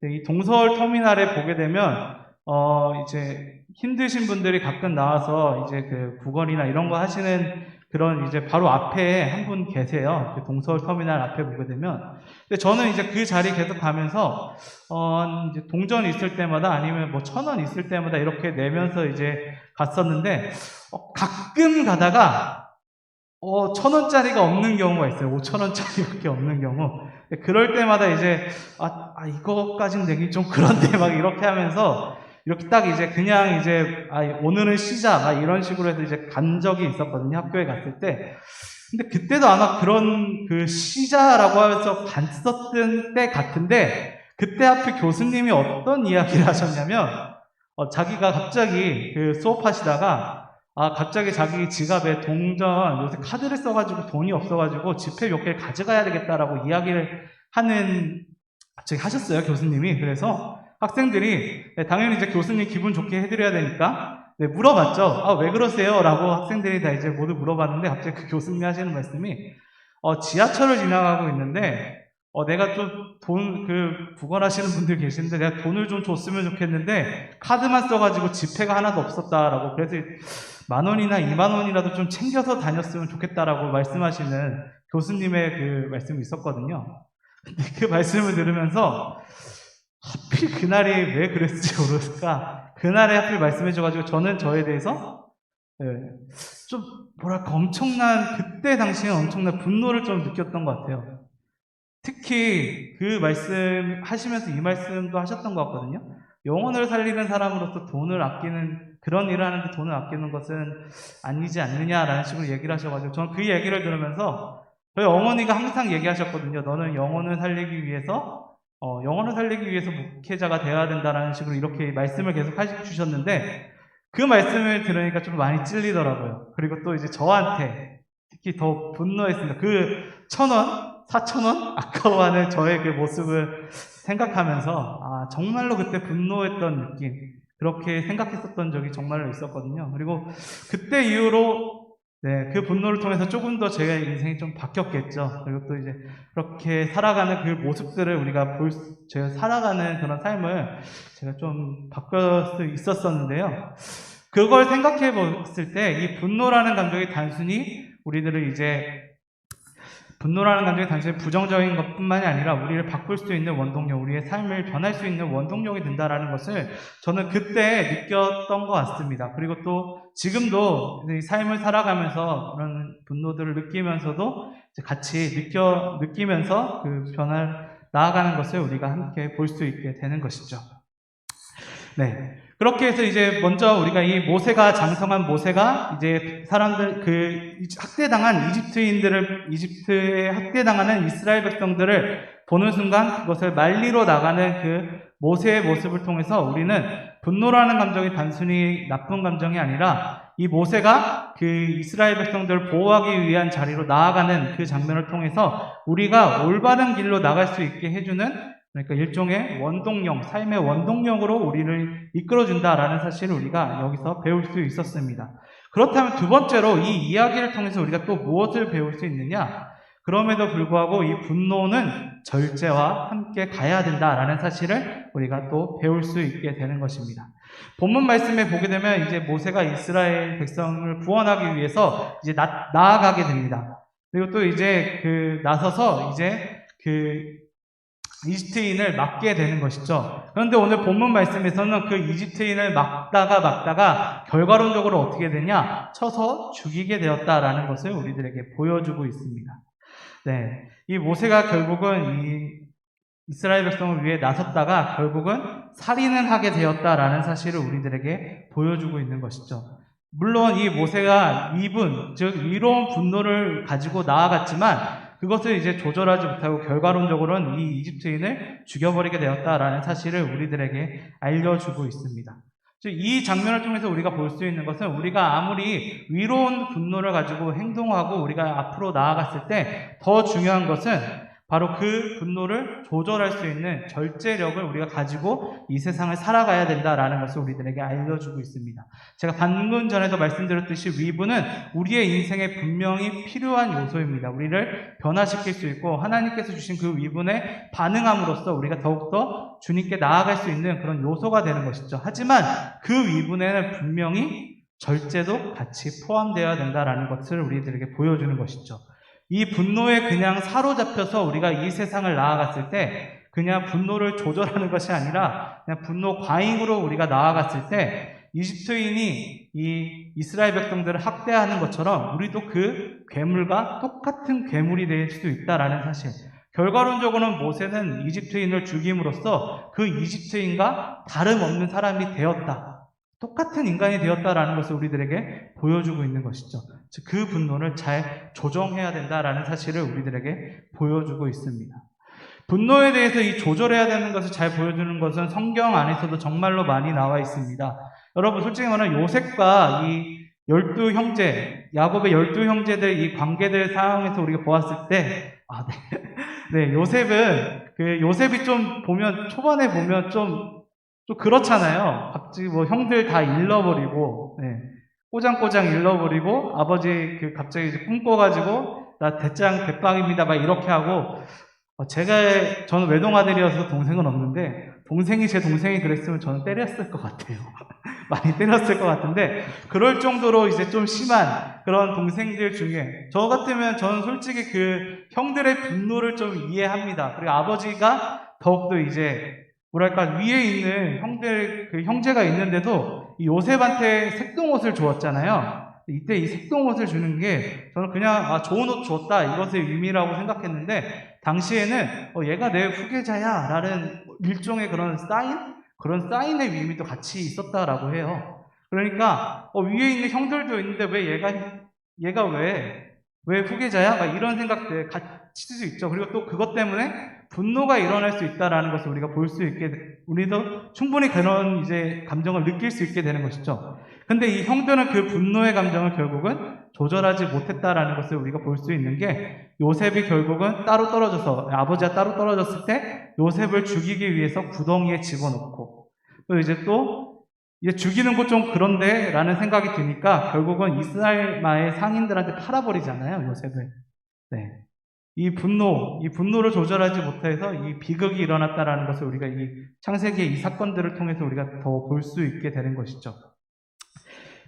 이 동서울 터미널에 보게 되면, 이제 힘드신 분들이 가끔 나와서 이제 그 구걸이나 이런 거 하시는 그런 이제 바로 앞에 한 분 계세요. 그 동서울 터미널 앞에 보게 되면. 근데 저는 이제 그 자리 계속 가면서, 이제 동전 있을 때마다 아니면 뭐 1,000원 있을 때마다 이렇게 내면서 이제 갔었는데, 가끔 가다가 1,000원짜리가 없는 경우가 있어요. 5,000원짜리밖에 없는 경우. 그럴 때마다 이제, 이거까진 내기 좀 그런데 막 이렇게 하면서, 이렇게 딱 이제 그냥 이제, 오늘은 쉬자, 막 이런 식으로 해서 이제 간 적이 있었거든요. 학교에 갔을 때. 근데 그때도 아마 그런 그 쉬자라고 하면서 갔었던 때 같은데, 그때 하필 교수님이 어떤 이야기를 하셨냐면, 자기가 갑자기 그 수업하시다가, 갑자기 자기 지갑에 동전, 요새 카드를 써가지고 돈이 없어가지고 지폐 몇 개를 가져가야 되겠다라고 이야기를 갑자기 하셨어요, 교수님이. 그래서 학생들이, 당연히 이제 교수님 기분 좋게 해드려야 되니까, 물어봤죠. 왜 그러세요? 라고 학생들이 다 이제 모두 물어봤는데, 갑자기 그 교수님이 하시는 말씀이, 지하철을 지나가고 있는데, 내가 좀 구걸하시는 분들 계시는데, 내가 돈을 좀 줬으면 좋겠는데, 카드만 써가지고 지폐가 하나도 없었다라고, 그래서 10,000원이나 20,000원이라도 좀 챙겨서 다녔으면 좋겠다라고 말씀하시는 교수님의 그 말씀이 있었거든요. 근데 그 말씀을 들으면서, 하필 그날이 왜 그랬을지 모르겠을까? 그날에 하필 말씀해줘가지고, 저는 저에 대해서, 좀, 그때 당시에 엄청난 분노를 좀 느꼈던 것 같아요. 특히 그 말씀 하시면서 이 말씀도 하셨던 것 같거든요. 영혼을 살리는 사람으로서 돈을 아끼는, 그런 일을 하는데 돈을 아끼는 것은 아니지 않느냐라는 식으로 얘기를 하셔가지고, 저는 그 얘기를 들으면서 저희 어머니가 항상 얘기하셨거든요. 너는 영혼을 살리기 위해서 목회자가 되어야 된다라는 식으로 이렇게 말씀을 계속 해주셨는데, 그 말씀을 들으니까 좀 많이 찔리더라고요. 그리고 또 이제 저한테 특히 더 분노했습니다. 그 1,000원? 4,000원? 아까워하는 저의 그 모습을 생각하면서, 정말로 그때 분노했던 느낌, 그렇게 생각했었던 적이 정말로 있었거든요. 그리고 그때 이후로, 그 분노를 통해서 조금 더 제 인생이 좀 바뀌었겠죠. 그리고 또 이제 그렇게 살아가는 그 모습들을 제가 살아가는 그런 삶을 제가 좀 바꿀 수 있었었는데요. 그걸 생각해 봤을 때 이 분노라는 감정이 단순히 우리들을 이제 분노라는 감정이 단순히 부정적인 것뿐만이 아니라 우리를 바꿀 수 있는 원동력, 우리의 삶을 변할 수 있는 원동력이 된다라는 것을 저는 그때 느꼈던 것 같습니다. 그리고 또 지금도 이 삶을 살아가면서 그런 분노들을 느끼면서도 같이 느끼면서 그 변화를 나아가는 것을 우리가 함께 볼 수 있게 되는 것이죠. 네. 그렇게 해서 이제 먼저 우리가 이 모세가 장성한 모세가 이제 사람들 그 학대당한 이집트에 학대당하는 이스라엘 백성들을 보는 순간 그것을 말리러 나가는 그 모세의 모습을 통해서 우리는 분노라는 감정이 단순히 나쁜 감정이 아니라 이 모세가 그 이스라엘 백성들을 보호하기 위한 자리로 나아가는 그 장면을 통해서 우리가 올바른 길로 나갈 수 있게 해주는, 그러니까 일종의 원동력, 삶의 원동력으로 우리를 이끌어준다라는 사실을 우리가 여기서 배울 수 있었습니다. 그렇다면 두 번째로 이 이야기를 통해서 우리가 또 무엇을 배울 수 있느냐? 그럼에도 불구하고 이 분노는 절제와 함께 가야 된다라는 사실을 우리가 또 배울 수 있게 되는 것입니다. 본문 말씀에 보게 되면 이제 모세가 이스라엘 백성을 구원하기 위해서 이제 나아가게 됩니다. 그리고 또 이제 나서서 이제 이집트인을 막게 되는 것이죠. 그런데 오늘 본문 말씀에서는 그 이집트인을 막다가 결과론적으로 어떻게 되냐? 쳐서 죽이게 되었다라는 것을 우리들에게 보여주고 있습니다. 네, 이 모세가 결국은 이 이스라엘 백성을 위해 나섰다가 결국은 살인을 하게 되었다라는 사실을 우리들에게 보여주고 있는 것이죠. 물론 이 모세가 즉 위로운 분노를 가지고 나아갔지만 그것을 이제 조절하지 못하고 결과론적으로는 이 이집트인을 죽여버리게 되었다라는 사실을 우리들에게 알려주고 있습니다. 이 장면을 통해서 우리가 볼 수 있는 것은 우리가 아무리 위로운 분노를 가지고 행동하고 우리가 앞으로 나아갔을 때 더 중요한 것은 바로 그 분노를 조절할 수 있는 절제력을 우리가 가지고 이 세상을 살아가야 된다라는 것을 우리들에게 알려주고 있습니다. 제가 방금 전에도 말씀드렸듯이 위분은 우리의 인생에 분명히 필요한 요소입니다. 우리를 변화시킬 수 있고 하나님께서 주신 그 위분에 반응함으로써 우리가 더욱더 주님께 나아갈 수 있는 그런 요소가 되는 것이죠. 하지만 그 위분에는 분명히 절제도 같이 포함되어야 된다라는 것을 우리들에게 보여주는 것이죠. 이 분노에 그냥 사로잡혀서 우리가 이 세상을 나아갔을 때 그냥 분노를 조절하는 것이 아니라 그냥 분노 과잉으로 우리가 나아갔을 때 이집트인이 이 이스라엘 백성들을 학대하는 것처럼 우리도 그 괴물과 똑같은 괴물이 될 수 있다라는 사실. 결과론적으로는 모세는 이집트인을 죽임으로써 그 이집트인과 다름없는 사람이 되었다. 똑같은 인간이 되었다라는 것을 우리들에게 보여주고 있는 것이죠. 즉, 그 분노를 잘 조정해야 된다라는 사실을 우리들에게 보여주고 있습니다. 분노에 대해서 이 조절해야 되는 것을 잘 보여주는 것은 성경 안에서도 정말로 많이 나와 있습니다. 여러분, 솔직히 말하면 요셉과 이 12형제, 야곱의 12형제들 이 관계들 상황에서 우리가 보았을 때, 요셉이 좀 보면, 초반에 보면 좀 그렇잖아요. 갑자기 형들 다 잃어버리고, 꼬장꼬장 잃어버리고, 아버지 갑자기 이제 꿈꿔가지고, 나 대빵입니다. 막 이렇게 하고, 저는 외동아들이어서 동생은 없는데, 제 동생이 그랬으면 저는 때렸을 것 같아요. 많이 때렸을 것 같은데, 그럴 정도로 이제 좀 심한 그런 동생들 중에, 저 같으면 저는 솔직히 그 형들의 분노를 좀 이해합니다. 그리고 아버지가 더욱더 이제, 위에 있는 형제가 있는데도 이 요셉한테 색동옷을 주었잖아요. 이때 이 색동옷을 주는 게 저는 그냥 좋은 옷 줬다 이것의 의미라고 생각했는데 당시에는 얘가 내 후계자야 라는 일종의 그런 사인의 의미도 같이 있었다라고 해요. 그러니까 위에 있는 형들도 있는데 왜 얘가 왜 후계자야? 막 이런 생각들 같이 수 있죠. 그리고 또 그것 때문에 분노가 일어날 수 있다라는 것을 우리가 볼 수 있게, 우리도 충분히 그런 이제 감정을 느낄 수 있게 되는 것이죠. 근데 이 형들은 그 분노의 감정을 결국은 조절하지 못했다라는 것을 우리가 볼 수 있는 게 요셉이 결국은 아버지가 따로 떨어졌을 때 요셉을 죽이기 위해서 구덩이에 집어넣고 또 이제 죽이는 거 좀 그런데 라는 생각이 드니까 결국은 이스라엘마의 상인들한테 팔아버리잖아요, 요셉을. 이 분노를 조절하지 못해서 이 비극이 일어났다라는 것을 우리가 이 창세기의 이 사건들을 통해서 우리가 더 볼 수 있게 되는 것이죠.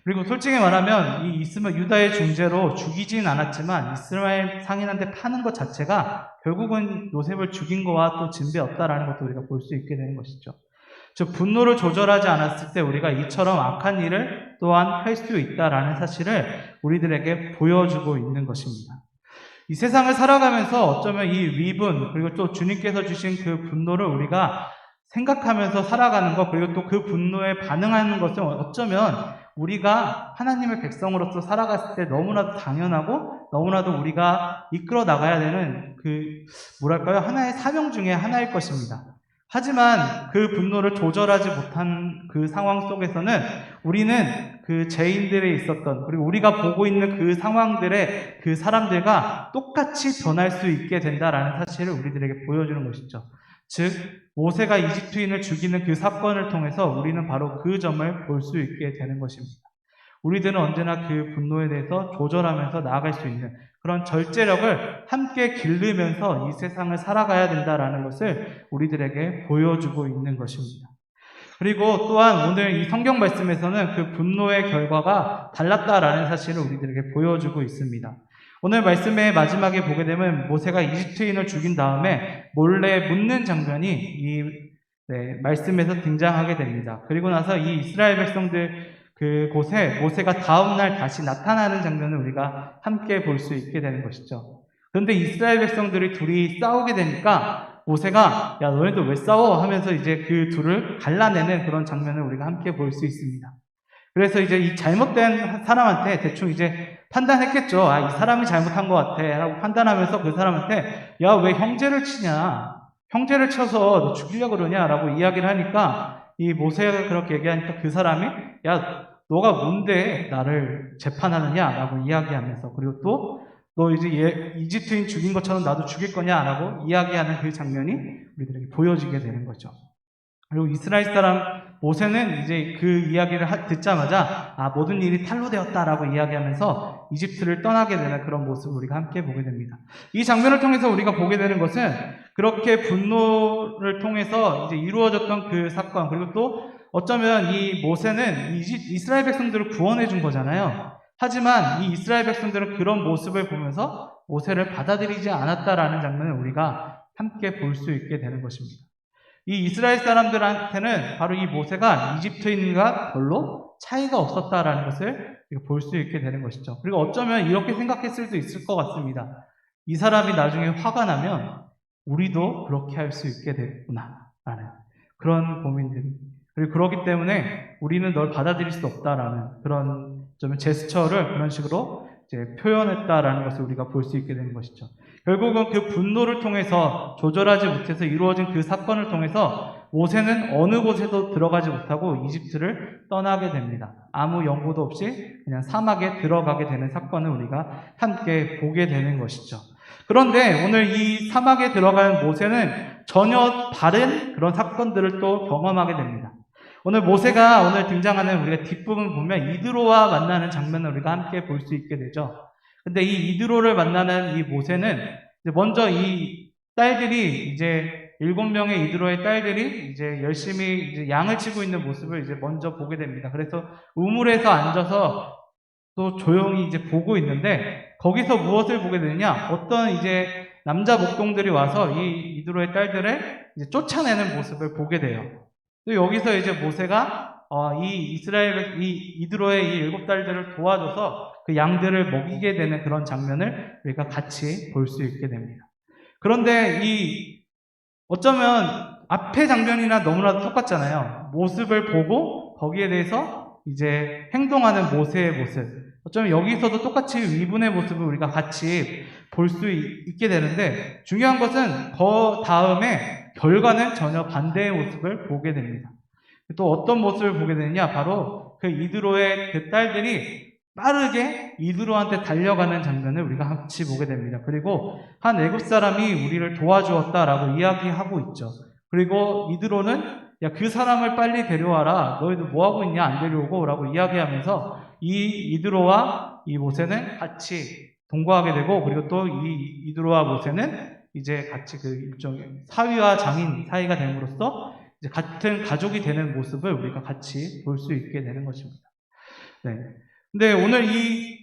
그리고 솔직히 말하면 이 이스마엘 유다의 중재로 죽이진 않았지만 이스라엘 상인한테 파는 것 자체가 결국은 요셉을 죽인 거와 또 진배였다라는 것도 우리가 볼 수 있게 되는 것이죠. 즉 분노를 조절하지 않았을 때 우리가 이처럼 악한 일을 또한 할 수 있다라는 사실을 우리들에게 보여주고 있는 것입니다. 이 세상을 살아가면서 어쩌면 이 위분 그리고 또 주님께서 주신 그 분노를 우리가 생각하면서 살아가는 것 그리고 또 그 분노에 반응하는 것은 어쩌면 우리가 하나님의 백성으로서 살아갔을 때 너무나도 당연하고 너무나도 우리가 이끌어 나가야 되는 하나의 사명 중에 하나일 것입니다. 하지만 그 분노를 조절하지 못한 그 상황 속에서는 우리는 그 죄인들에 있었던 그리고 우리가 보고 있는 그 상황들의 그 사람들과 똑같이 변할 수 있게 된다라는 사실을 우리들에게 보여주는 것이죠. 즉 모세가 이집트인을 죽이는 그 사건을 통해서 우리는 바로 그 점을 볼 수 있게 되는 것입니다. 우리들은 언제나 그 분노에 대해서 조절하면서 나아갈 수 있는 그런 절제력을 함께 기르면서 이 세상을 살아가야 된다라는 것을 우리들에게 보여주고 있는 것입니다. 그리고 또한 오늘 이 성경 말씀에서는 그 분노의 결과가 달랐다라는 사실을 우리들에게 보여주고 있습니다. 오늘 말씀의 마지막에 보게 되면 모세가 이집트인을 죽인 다음에 몰래 묻는 장면이 이 말씀에서 등장하게 됩니다. 그리고 나서 이 이스라엘 백성들 그곳에 모세가 다음날 다시 나타나는 장면을 우리가 함께 볼 수 있게 되는 것이죠. 그런데 이스라엘 백성들이 둘이 싸우게 되니까 모세가 야 너네들 왜 싸워? 하면서 이제 그 둘을 갈라내는 그런 장면을 우리가 함께 볼 수 있습니다. 그래서 이제 이 잘못된 사람한테 대충 이제 판단했겠죠. 아, 이 사람이 잘못한 것 같아 라고 판단하면서 그 사람한테 야 왜 형제를 치냐? 형제를 쳐서 너 죽이려고 그러냐? 라고 이야기를 하니까 이 모세가 그렇게 얘기하니까 그 사람이 야 너가 뭔데 나를 재판하느냐? 라고 이야기하면서 그리고 또 너 이제 이집트인 죽인 것처럼 나도 죽일 거냐? 라고 이야기하는 그 장면이 우리들에게 보여지게 되는 거죠. 그리고 이스라엘 사람 모세는 이제 그 이야기를 듣자마자 모든 일이 탈로 되었다라고 이야기하면서 이집트를 떠나게 되는 그런 모습을 우리가 함께 보게 됩니다. 이 장면을 통해서 우리가 보게 되는 것은 그렇게 분노를 통해서 이제 이루어졌던 그 사건 그리고 또 어쩌면 이 모세는 이스라엘 백성들을 구원해 준 거잖아요. 하지만 이 이스라엘 백성들은 그런 모습을 보면서 모세를 받아들이지 않았다라는 장면을 우리가 함께 볼 수 있게 되는 것입니다. 이 이스라엘 사람들한테는 바로 이 모세가 이집트인과 별로 차이가 없었다라는 것을 볼 수 있게 되는 것이죠. 그리고 어쩌면 이렇게 생각했을 수도 있을 것 같습니다. 이 사람이 나중에 화가 나면 우리도 그렇게 할 수 있게 되겠구나 라는 그런 고민들이 그리고 그렇기 때문에 우리는 널 받아들일 수 없다라는 그런 좀 제스처를 그런 식으로 이제 표현했다라는 것을 우리가 볼 수 있게 되는 것이죠. 결국은 그 분노를 통해서 조절하지 못해서 이루어진 그 사건을 통해서 모세는 어느 곳에도 들어가지 못하고 이집트를 떠나게 됩니다. 아무 연고도 없이 그냥 사막에 들어가게 되는 사건을 우리가 함께 보게 되는 것이죠. 그런데 오늘 이 사막에 들어간 모세는 전혀 다른 그런 사건들을 또 경험하게 됩니다. 오늘 모세가 오늘 등장하는 우리가 뒷부분 보면 이드로와 만나는 장면을 우리가 함께 볼 수 있게 되죠. 근데 이 이드로를 만나는 이 모세는 먼저 이 딸들이 이제 7명의 이드로의 딸들이 이제 열심히 이제 양을 치고 있는 모습을 이제 먼저 보게 됩니다. 그래서 우물에서 앉아서 또 조용히 이제 보고 있는데 거기서 무엇을 보게 되느냐? 어떤 이제 남자 목동들이 와서 이 이드로의 딸들을 이제 쫓아내는 모습을 보게 돼요. 또 여기서 이제 모세가 이 이드로의 이 7딸들을 도와줘서 그 양들을 먹이게 되는 그런 장면을 우리가 같이 볼 수 있게 됩니다. 그런데 어쩌면 앞의 장면이나 너무나도 똑같잖아요. 모습을 보고 거기에 대해서 이제 행동하는 모세의 모습. 어쩌면 여기서도 똑같이 위분의 모습을 우리가 같이 볼 수 있게 되는데 중요한 것은 그 다음에 결과는 전혀 반대의 모습을 보게 됩니다. 또 어떤 모습을 보게 되느냐? 바로 그 이드로의 그 딸들이 빠르게 이드로한테 달려가는 장면을 우리가 같이 보게 됩니다. 그리고 한 애굽 사람이 우리를 도와주었다라고 이야기하고 있죠. 그리고 이드로는 야, 그 사람을 빨리 데려와라. 너희들 뭐하고 있냐? 안 데려오고 라고 이야기하면서 이 이드로와 이 모세는 같이 동거하게 되고 그리고 또 이 이드로와 모세는 이제 같이 그 일종의 사위와 장인 사이가 됨으로써 이제 같은 가족이 되는 모습을 우리가 같이 볼 수 있게 되는 것입니다. 네. 근데 오늘 이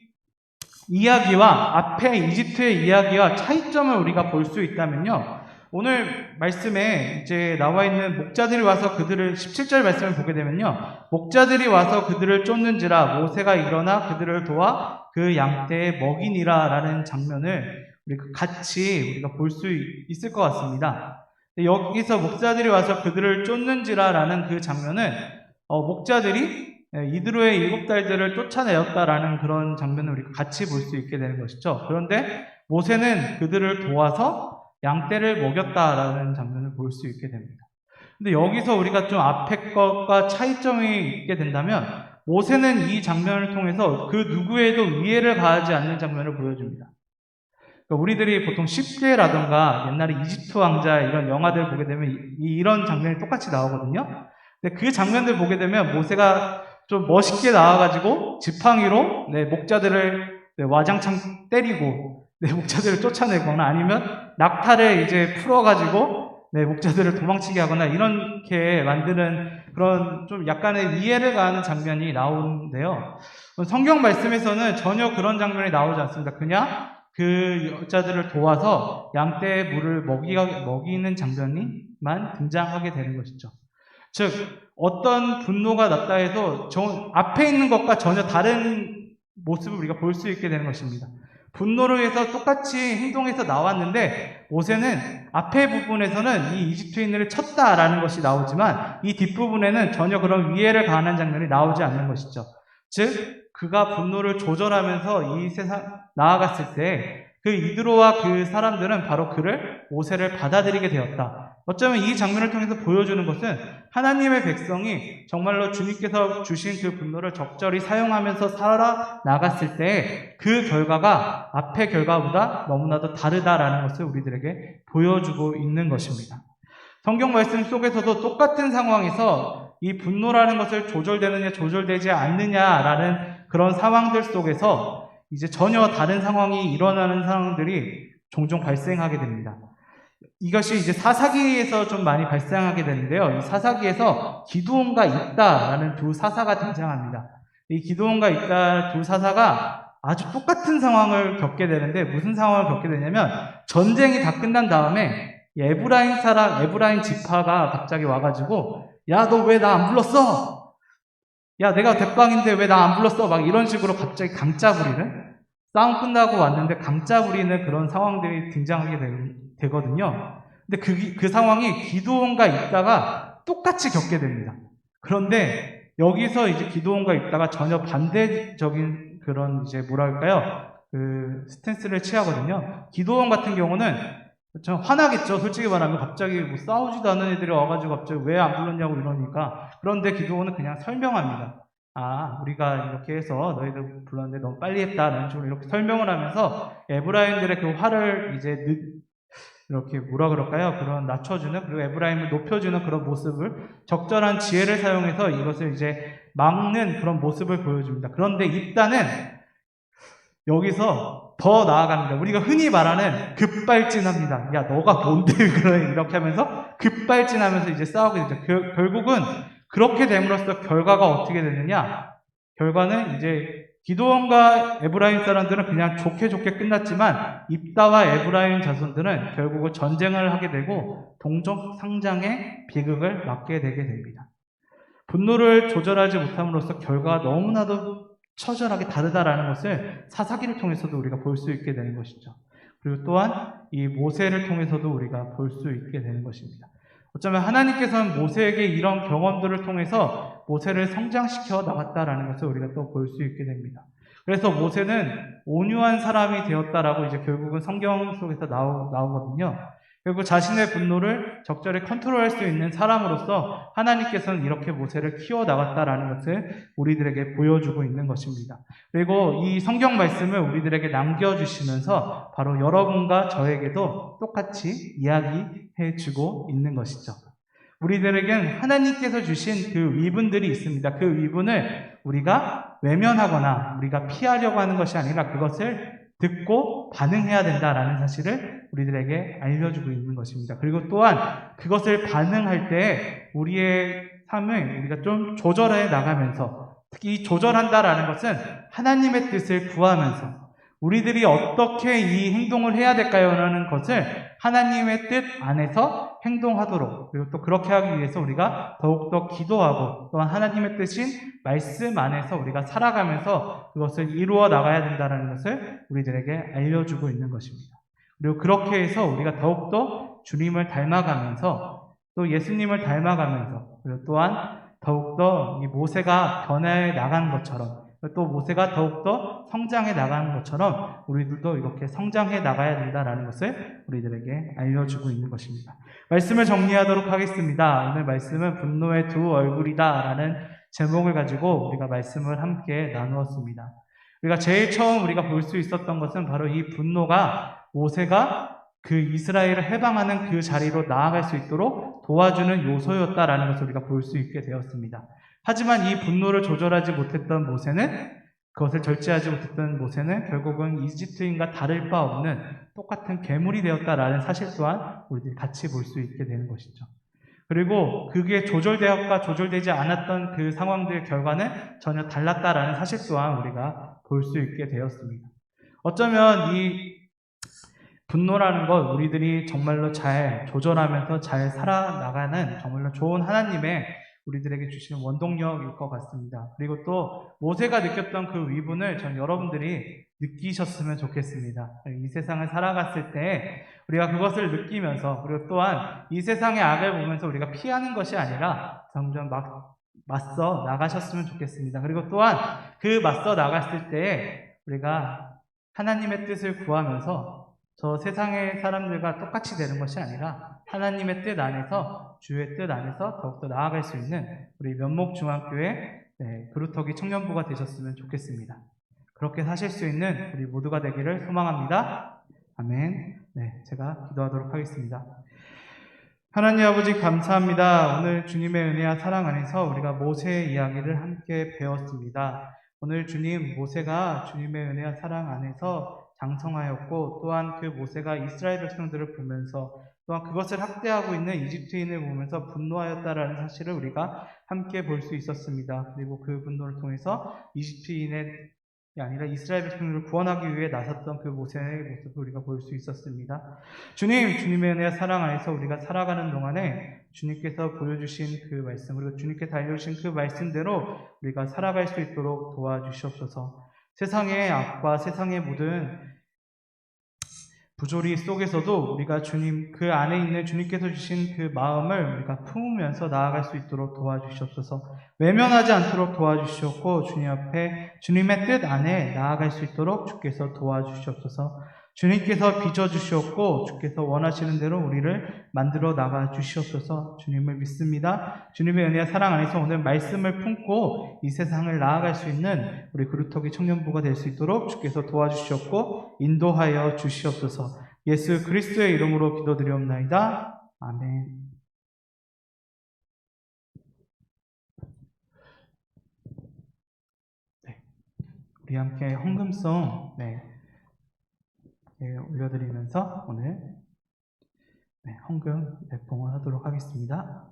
이야기와 앞에 이집트의 이야기와 차이점을 우리가 볼 수 있다면요. 오늘 말씀에 이제 나와 있는 목자들이 와서 그들을 17절 말씀을 보게 되면요. 목자들이 와서 그들을 쫓는지라 모세가 일어나 그들을 도와 그 양떼에 먹이니라 라는 장면을 우리가 같이 우리가 볼 수 있을 것 같습니다. 여기서 목자들이 와서 그들을 쫓는지라 라는 그 장면은 목자들이 이드로의 7달들을 쫓아내었다라는 그런 장면을 우리가 같이 볼 수 있게 되는 것이죠. 그런데 모세는 그들을 도와서 양떼를 먹였다라는 장면을 볼 수 있게 됩니다. 근데 여기서 우리가 좀 앞에 것과 차이점이 있게 된다면 모세는 이 장면을 통해서 그 누구에도 위해를 가하지 않는 장면을 보여줍니다. 그러니까 우리들이 보통 십계라던가 옛날에 이집트 왕자 이런 영화들 보게 되면 이런 장면이 똑같이 나오거든요. 근데 그 장면들 보게 되면 모세가 좀 멋있게 나와가지고 지팡이로 목자들을 와장창 때리고 목자들을 쫓아내거나 아니면 낙타를 이제 풀어가지고 목자들을 도망치게 하거나 이렇게 만드는 그런 좀 약간의 위해를 가하는 장면이 나오는데요. 성경 말씀에서는 전혀 그런 장면이 나오지 않습니다. 그냥 그 여자들을 도와서 양떼의 물을 먹이는 장면이만 등장하게 되는 것이죠. 즉 어떤 분노가 났다 해서 앞에 있는 것과 전혀 다른 모습을 우리가 볼 수 있게 되는 것입니다. 분노로 해서 똑같이 행동해서 나왔는데 모세는 앞에 부분에서는 이 이집트인들을 쳤다라는 것이 나오지만 이 뒷부분에는 전혀 그런 위해를 가하는 장면이 나오지 않는 것이죠. 즉 그가 분노를 조절하면서 이 세상 나아갔을 때 그 이드로와 그 사람들은 바로 모세를 받아들이게 되었다. 어쩌면 이 장면을 통해서 보여주는 것은 하나님의 백성이 정말로 주님께서 주신 그 분노를 적절히 사용하면서 살아나갔을 때 그 결과가 앞의 결과보다 너무나도 다르다라는 것을 우리들에게 보여주고 있는 것입니다. 성경 말씀 속에서도 똑같은 상황에서 이 분노라는 것을 조절되느냐 조절되지 않느냐라는 그런 상황들 속에서 이제 전혀 다른 상황이 일어나는 상황들이 종종 발생하게 됩니다. 이것이 이제 사사기에서 좀 많이 발생하게 되는데요. 이 사사기에서 기드온과 입다라는 두 사사가 등장합니다. 이 기드온과 입다 두 사사가 아주 똑같은 상황을 겪게 되는데 무슨 상황을 겪게 되냐면 전쟁이 다 끝난 다음에 에브라임 지파가 갑자기 와가지고 야, 너 왜 나 안 불렀어? 야, 내가 대빵인데 왜 나 안 불렀어? 막 이런 식으로 갑자기 강짜 부리는 싸움 끝나고 왔는데 강짜 부리는 그런 상황들이 등장하게 되거든요. 근데 그 상황이 기드온과 입다가 똑같이 겪게 됩니다. 그런데 여기서 이제 기드온과 입다가 전혀 반대적인 그런 이제 뭐랄까요? 그 스탠스를 취하거든요. 기드온 같은 경우는 좀 화나겠죠. 솔직히 말하면 갑자기 뭐 싸우지도 않은 애들이 와가지고 갑자기 왜 안 불렀냐고 이러니까. 그런데 기드온은 그냥 설명합니다. 아, 우리가 이렇게 해서 너희들 불렀는데 너무 빨리 했다. 라는 식으로 이렇게 설명을 하면서 에브라임들의 그 화를 이제 이렇게 뭐라 그럴까요? 그런 낮춰주는, 그리고 에브라임을 높여주는 그런 모습을 적절한 지혜를 사용해서 이것을 이제 막는 그런 모습을 보여줍니다. 그런데 입다는 여기서 더 나아갑니다. 우리가 흔히 말하는 급발진합니다. 야, 너가 뭔데 이렇게 하면서 급발진하면서 이제 싸우게 되죠. 결국은 그렇게 됨으로써 결과가 어떻게 되느냐? 결과는 이제 기드온과 에브라임 사람들은 그냥 좋게 끝났지만 입다와 에브라임 자손들은 결국은 전쟁을 하게 되고 동족상장의 비극을 맞게 되게 됩니다. 분노를 조절하지 못함으로써 결과가 너무나도 처절하게 다르다라는 것을 사사기를 통해서도 우리가 볼 수 있게 되는 것이죠. 그리고 또한 이 모세를 통해서도 우리가 볼 수 있게 되는 것입니다. 어쩌면 하나님께서는 모세에게 이런 경험들을 통해서 모세를 성장시켜 나갔다라는 것을 우리가 또 볼 수 있게 됩니다. 그래서 모세는 온유한 사람이 되었다라고 이제 결국은 성경 속에서 나오거든요. 결국 자신의 분노를 적절히 컨트롤할 수 있는 사람으로서 하나님께서는 이렇게 모세를 키워 나갔다라는 것을 우리들에게 보여주고 있는 것입니다. 그리고 이 성경 말씀을 우리들에게 남겨주시면서 바로 여러분과 저에게도 똑같이 이야기해 주고 있는 것이죠. 우리들에겐 하나님께서 주신 그 위분들이 있습니다. 그 위분을 우리가 외면하거나 우리가 피하려고 하는 것이 아니라 그것을 듣고 반응해야 된다라는 사실을 우리들에게 알려주고 있는 것입니다. 그리고 또한 그것을 반응할 때 우리의 삶을 우리가 좀 조절해 나가면서 특히 이 조절한다라는 것은 하나님의 뜻을 구하면서 우리들이 어떻게 이 행동을 해야 될까요? 라는 것을 하나님의 뜻 안에서 행동하도록, 그리고 또 그렇게 하기 위해서 우리가 더욱더 기도하고 또한 하나님의 뜻인 말씀 안에서 우리가 살아가면서 그것을 이루어 나가야 된다는 것을 우리들에게 알려주고 있는 것입니다. 그리고 그렇게 해서 우리가 더욱더 주님을 닮아가면서 또 예수님을 닮아가면서, 그리고 또한 더욱더 이 모세가 변해 나간 것처럼, 또 모세가 더욱더 성장해 나가는 것처럼 우리들도 이렇게 성장해 나가야 된다는 것을 우리들에게 알려주고 있는 것입니다. 말씀을 정리하도록 하겠습니다. 오늘 말씀은 분노의 두 얼굴이다 라는 제목을 가지고 우리가 말씀을 함께 나누었습니다. 우리가 제일 처음 우리가 볼 수 있었던 것은 바로 이 분노가 모세가 그 이스라엘을 해방하는 그 자리로 나아갈 수 있도록 도와주는 요소였다라는 것을 우리가 볼 수 있게 되었습니다. 하지만 이 분노를 조절하지 못했던 모세는, 그것을 절제하지 못했던 모세는 결국은 이집트인과 다를 바 없는 똑같은 괴물이 되었다라는 사실 또한 우리들이 같이 볼 수 있게 되는 것이죠. 그리고 그게 조절되었과 조절되지 않았던 그 상황들의 결과는 전혀 달랐다라는 사실 또한 우리가 볼 수 있게 되었습니다. 어쩌면 이 분노라는 것 우리들이 정말로 잘 조절하면서 잘 살아나가는 정말로 좋은 하나님의 우리들에게 주시는 원동력일 것 같습니다. 그리고 또 모세가 느꼈던 그 위분을 전 여러분들이 느끼셨으면 좋겠습니다. 이 세상을 살아갔을 때 우리가 그것을 느끼면서, 그리고 또한 이 세상의 악을 보면서 우리가 피하는 것이 아니라 점점 맞서 나가셨으면 좋겠습니다. 그리고 또한 그 맞서 나갔을 때 우리가 하나님의 뜻을 구하면서 저 세상의 사람들과 똑같이 되는 것이 아니라 하나님의 뜻 안에서, 주의 뜻 안에서 더욱더 나아갈 수 있는 우리 면목중앙교회 그루터기 청년부가 되셨으면 좋겠습니다. 그렇게 사실 수 있는 우리 모두가 되기를 소망합니다. 아멘. 네, 제가 기도하도록 하겠습니다. 하나님 아버지 감사합니다. 오늘 주님의 은혜와 사랑 안에서 우리가 모세의 이야기를 함께 배웠습니다. 오늘 주님, 모세가 주님의 은혜와 사랑 안에서 장성하였고, 또한 그 모세가 이스라엘 백성들을 보면서, 또한 그것을 학대하고 있는 이집트인을 보면서 분노하였다라는 사실을 우리가 함께 볼 수 있었습니다. 그리고 그 분노를 통해서 이집트인의 아니라 이스라엘 백성들을 구원하기 위해 나섰던 그 모세의 모습을 우리가 볼 수 있었습니다. 주님, 주님의 은혜와 사랑 안에서 우리가 살아가는 동안에 주님께서 보여주신 그 말씀, 그리고 주님께서 알려주신 그 말씀대로 우리가 살아갈 수 있도록 도와주시옵소서. 세상의 악과 세상의 모든 부조리 속에서도 우리가 주님, 그 안에 있는 주님께서 주신 그 마음을 우리가 품으면서 나아갈 수 있도록 도와주시옵소서. 외면하지 않도록 도와주시옵고, 주님 앞에 주님의 뜻 안에 나아갈 수 있도록 주께서 도와주시옵소서. 주님께서 빚어주시옵고 주께서 원하시는 대로 우리를 만들어 나가 주시옵소서. 주님을 믿습니다. 주님의 은혜와 사랑 안에서 오늘 말씀을 품고 이 세상을 나아갈 수 있는 우리 그루터기 청년부가 될 수 있도록 주께서 도와주시옵고 인도하여 주시옵소서. 예수 그리스도의 이름으로 기도드리옵나이다. 아멘. 네, 우리 함께 헌금송 올려드리면서 오늘 헌금 봉헌 하도록 하겠습니다.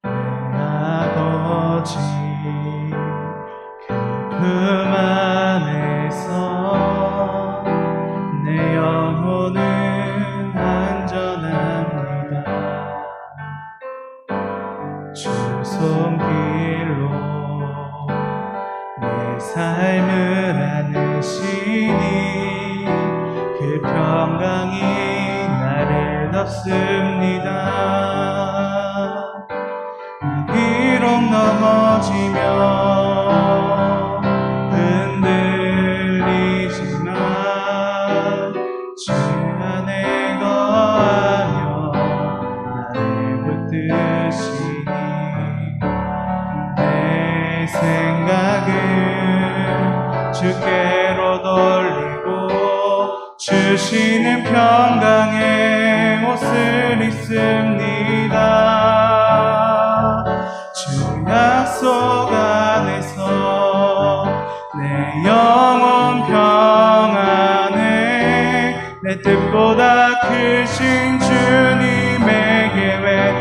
내 아버지 품 안에서 내 영혼을 주 손길로 내 삶을 안으시니 그 평강이 나를 덮습니다. 비록 넘어지며 흔들리지만 주 안에 거하며 나를 붙드시니 내 생각을 주께로 돌리고 주시는 평강의 옷을 입습니다. 주 약속 안에서 내 영혼 뜻보다 크신 주님의 계획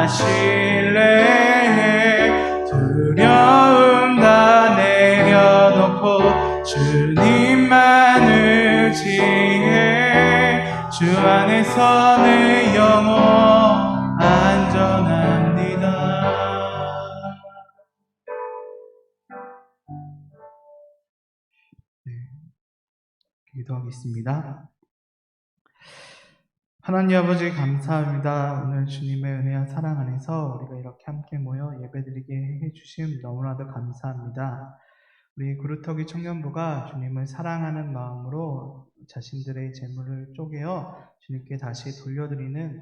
신뢰해 두려움 다 내려놓고 주님만 의지해 주 안에서 내 영혼 안전합니다. 기도하겠습니다. 하나님 아버지 감사합니다. 오늘 주님의 은혜와 사랑 안에서 우리가 이렇게 함께 모여 예배드리게 해주심 너무나도 감사합니다. 우리 구루터기 청년부가 주님을 사랑하는 마음으로 자신들의 재물을 쪼개어 주님께 다시 돌려드리는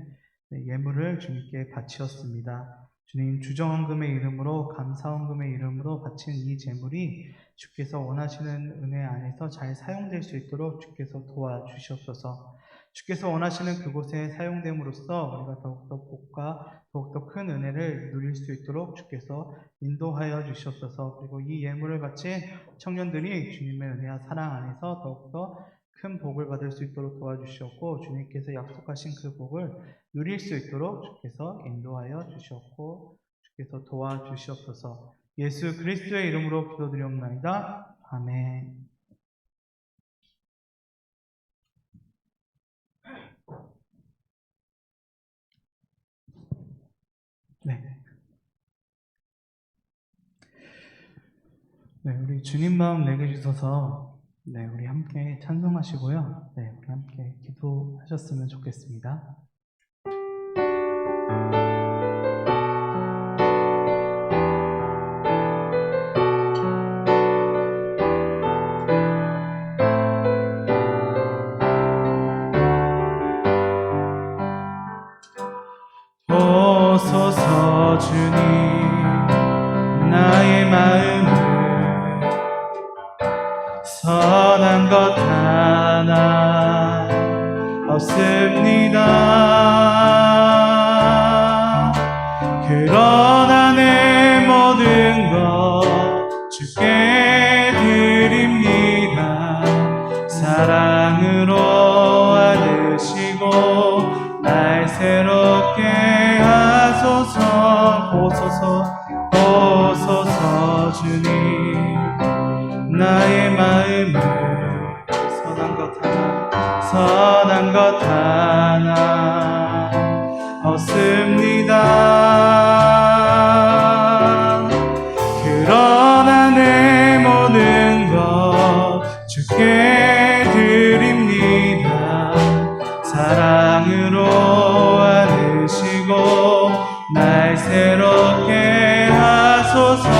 예물을 주님께 바치었습니다. 주님 주정헌금의 이름으로 감사헌금의 이름으로 바친 이 재물이 주께서 원하시는 은혜 안에서 잘 사용될 수 있도록 주께서 도와주시옵소서. 주께서 원하시는 그곳에 사용됨으로써 우리가 더욱더 복과 더욱더 큰 은혜를 누릴 수 있도록 주께서 인도하여 주시옵소서. 그리고 이 예물을 바친 청년들이 주님의 은혜와 사랑 안에서 더욱더 큰 복을 받을 수 있도록 도와주시옵고 주님께서 약속하신 그 복을 누릴 수 있도록 주께서 인도하여 주시옵고 주께서 도와주시옵소서. 예수 그리스도의 이름으로 기도드리옵나이다. 아멘. 네, 우리 주님 마음 내게 주셔서 우리 함께 찬송하시고요. 우리 함께 기도하셨으면 좋겠습니다. 보소서 주님 나의 마음을 선한 것 하나 없습니다. 그러나 내 모든 것 주께 드립니다. 사랑으로 안으시고 날 새롭게 하소서. 보소서 주님 나의 마음을 선한 것 하나 없습니다. 그러나 내 모든 것 주께 드립니다. 사랑으로 안으시고 날 새롭게 하소서.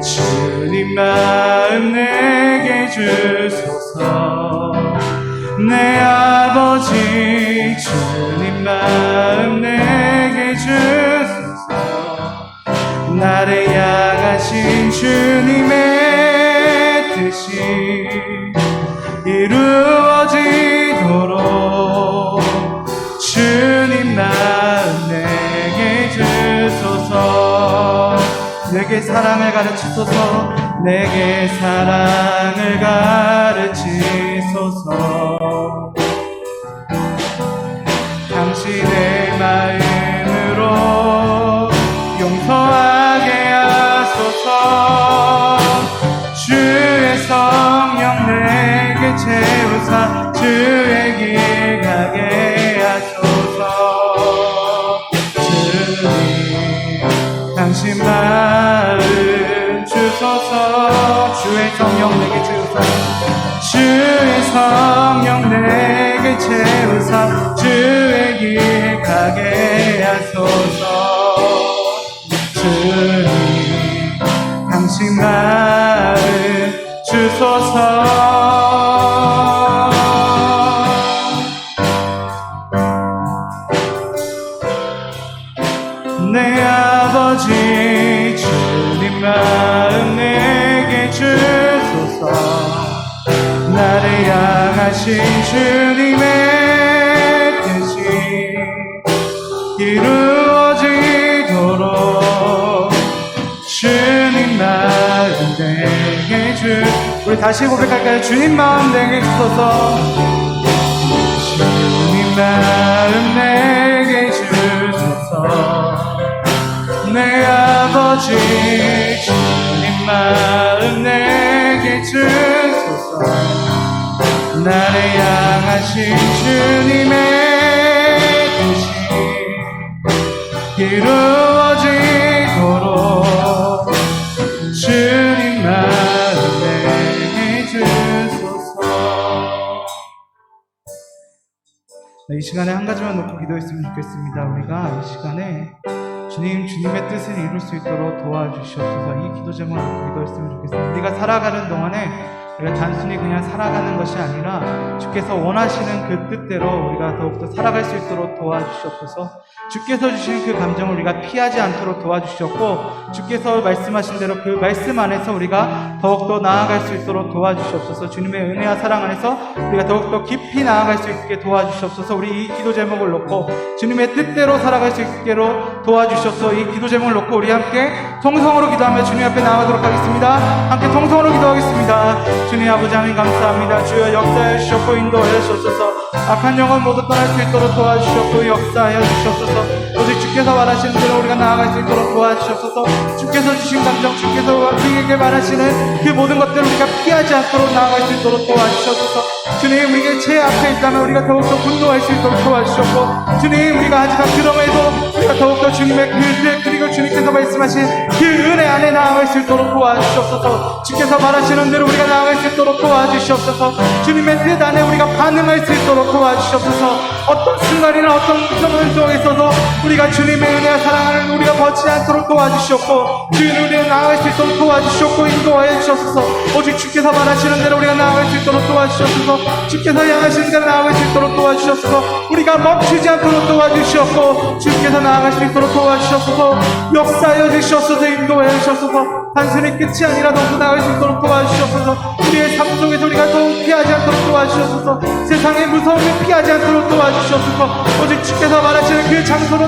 주님 마음 내게 주소서. 내 아버지 주님 마음 내게 주소서. 나를 향하신 주님의 뜻이 이루어지도록 주님 마음 내게 주소서. 내게 사랑을 가르치소서. 내게 사랑을 가르치소서. 당신의 마음으로 용서하게 하소서. 주의 성령 내게 채우사 주의 길 가게 하소서. 주님 당신 마음 주소서. 주의 성령 내게 주소서. 주의 성령 내게 채우사 주의 길 가게 하소서. 주님 당신 마음 주소서. 내 아버지 주님 마음 내게 주소서. 나를 향하신 주님의 뜻이 이루어지도록 주님 마음 내게 주소서. 우리 우리 다시 고백할까요? 주님 마음 내게 주소서. 주님 마음 내게 주소서. 내 아버지 주님 마음 내게 주소서. 나를 향하신 주님의 뜻이 이루어지도록 주님 마음 내게 주소서. 이 시간에 한 가지만 놓고 기도했으면 좋겠습니다. 우리가 이 시간에 주님의 뜻을 이룰 수 있도록 도와주시옵소서. 이 기도 제목을 놓고 기도했으면 좋겠습니다. 우리가 살아가는 동안에 우리가 단순히 그냥 살아가는 것이 아니라 주께서 원하시는 그 뜻대로 우리가 더욱더 살아갈 수 있도록 도와주시옵소서. 주께서 주신 그 감정을 우리가 피하지 않도록 도와주시옵고, 주께서 말씀하신 대로 그 말씀 안에서 우리가 더욱더 나아갈 수 있도록 도와주시옵소서. 주님의 은혜와 사랑 안에서 우리가 더욱더 깊이 나아갈 수 있게 도와주시옵소서. 우리 이 기도 제목을 놓고 주님의 뜻대로 살아갈 수 있게로 도와주시옵소서. 이 기도 제목을 놓고 우리 함께 통성으로 기도하며 주님 앞에 나아가도록 하겠습니다. 함께 통성으로 기도하겠습니다. 주님 아버지 하나님 감사합니다. 주여 역사해 주시옵고 인도하여 주옵소서. 악한 영혼 모두 떠날 수 있도록 도와주시옵고 역사하여 주시옵소서. 오직 주께서 말하시는 대로 우리가 나아갈 수 있도록 도와주시옵소서. 주께서 주신 감정, 주께서 우리에게 말하시는 그 모든 것들을 우리가 피하지 않도록 나아갈 수 있도록 도와주시옵소서. 주님, 우리가 죄 앞에 있다면 우리가 더욱더 분노할 수 있도록 도와주시옵고, 주님, 우리가 아직 그럼에도 우리가 더욱더 주님의 그 뜻, 그리고 주님께서 말씀하신 그 은혜 안에 나아갈 수 있도록 도와주시옵소서. 주께서 말하시는 대로 우리가 나아갈 수 있도록 도와주시옵소서. 주님의 뜻 안에 우리가 반응할 수 있도록 도와주시옵소서. 어떤 순간이나 어떤 상황 속에서도 우리가 주님의 은혜와 사랑을 우리가 벗지 않도록 도와주시옵고, 주님의 은혜에 나아갈 수 있도록 도와주시옵고 인도하여 주시옵소서. 오직 주께서 말하시는 대로 우리가 나아갈 수 있도록 도와주시옵소서. 주께서 향하시는 대로 나아갈 수 있도록 도와주시옵소서. 우리가 멈추지 않도록 도와주시옵고, 주께서 나아갈 수 있도록 도와주시옵소서. 역사하여 주시옵소서. 인도하여 주시옵소서. 단순히 끝이 아니라 더욱 나아갈 수 있도록 도와주시옵소서. 우리의 삶 속에서 우리가 더욱 피하지 않도록 도와주시옵소서. 세상의 무서움을 피하지 않도록 도와주시옵소서. 오직 주께서 말하시는 그 장소로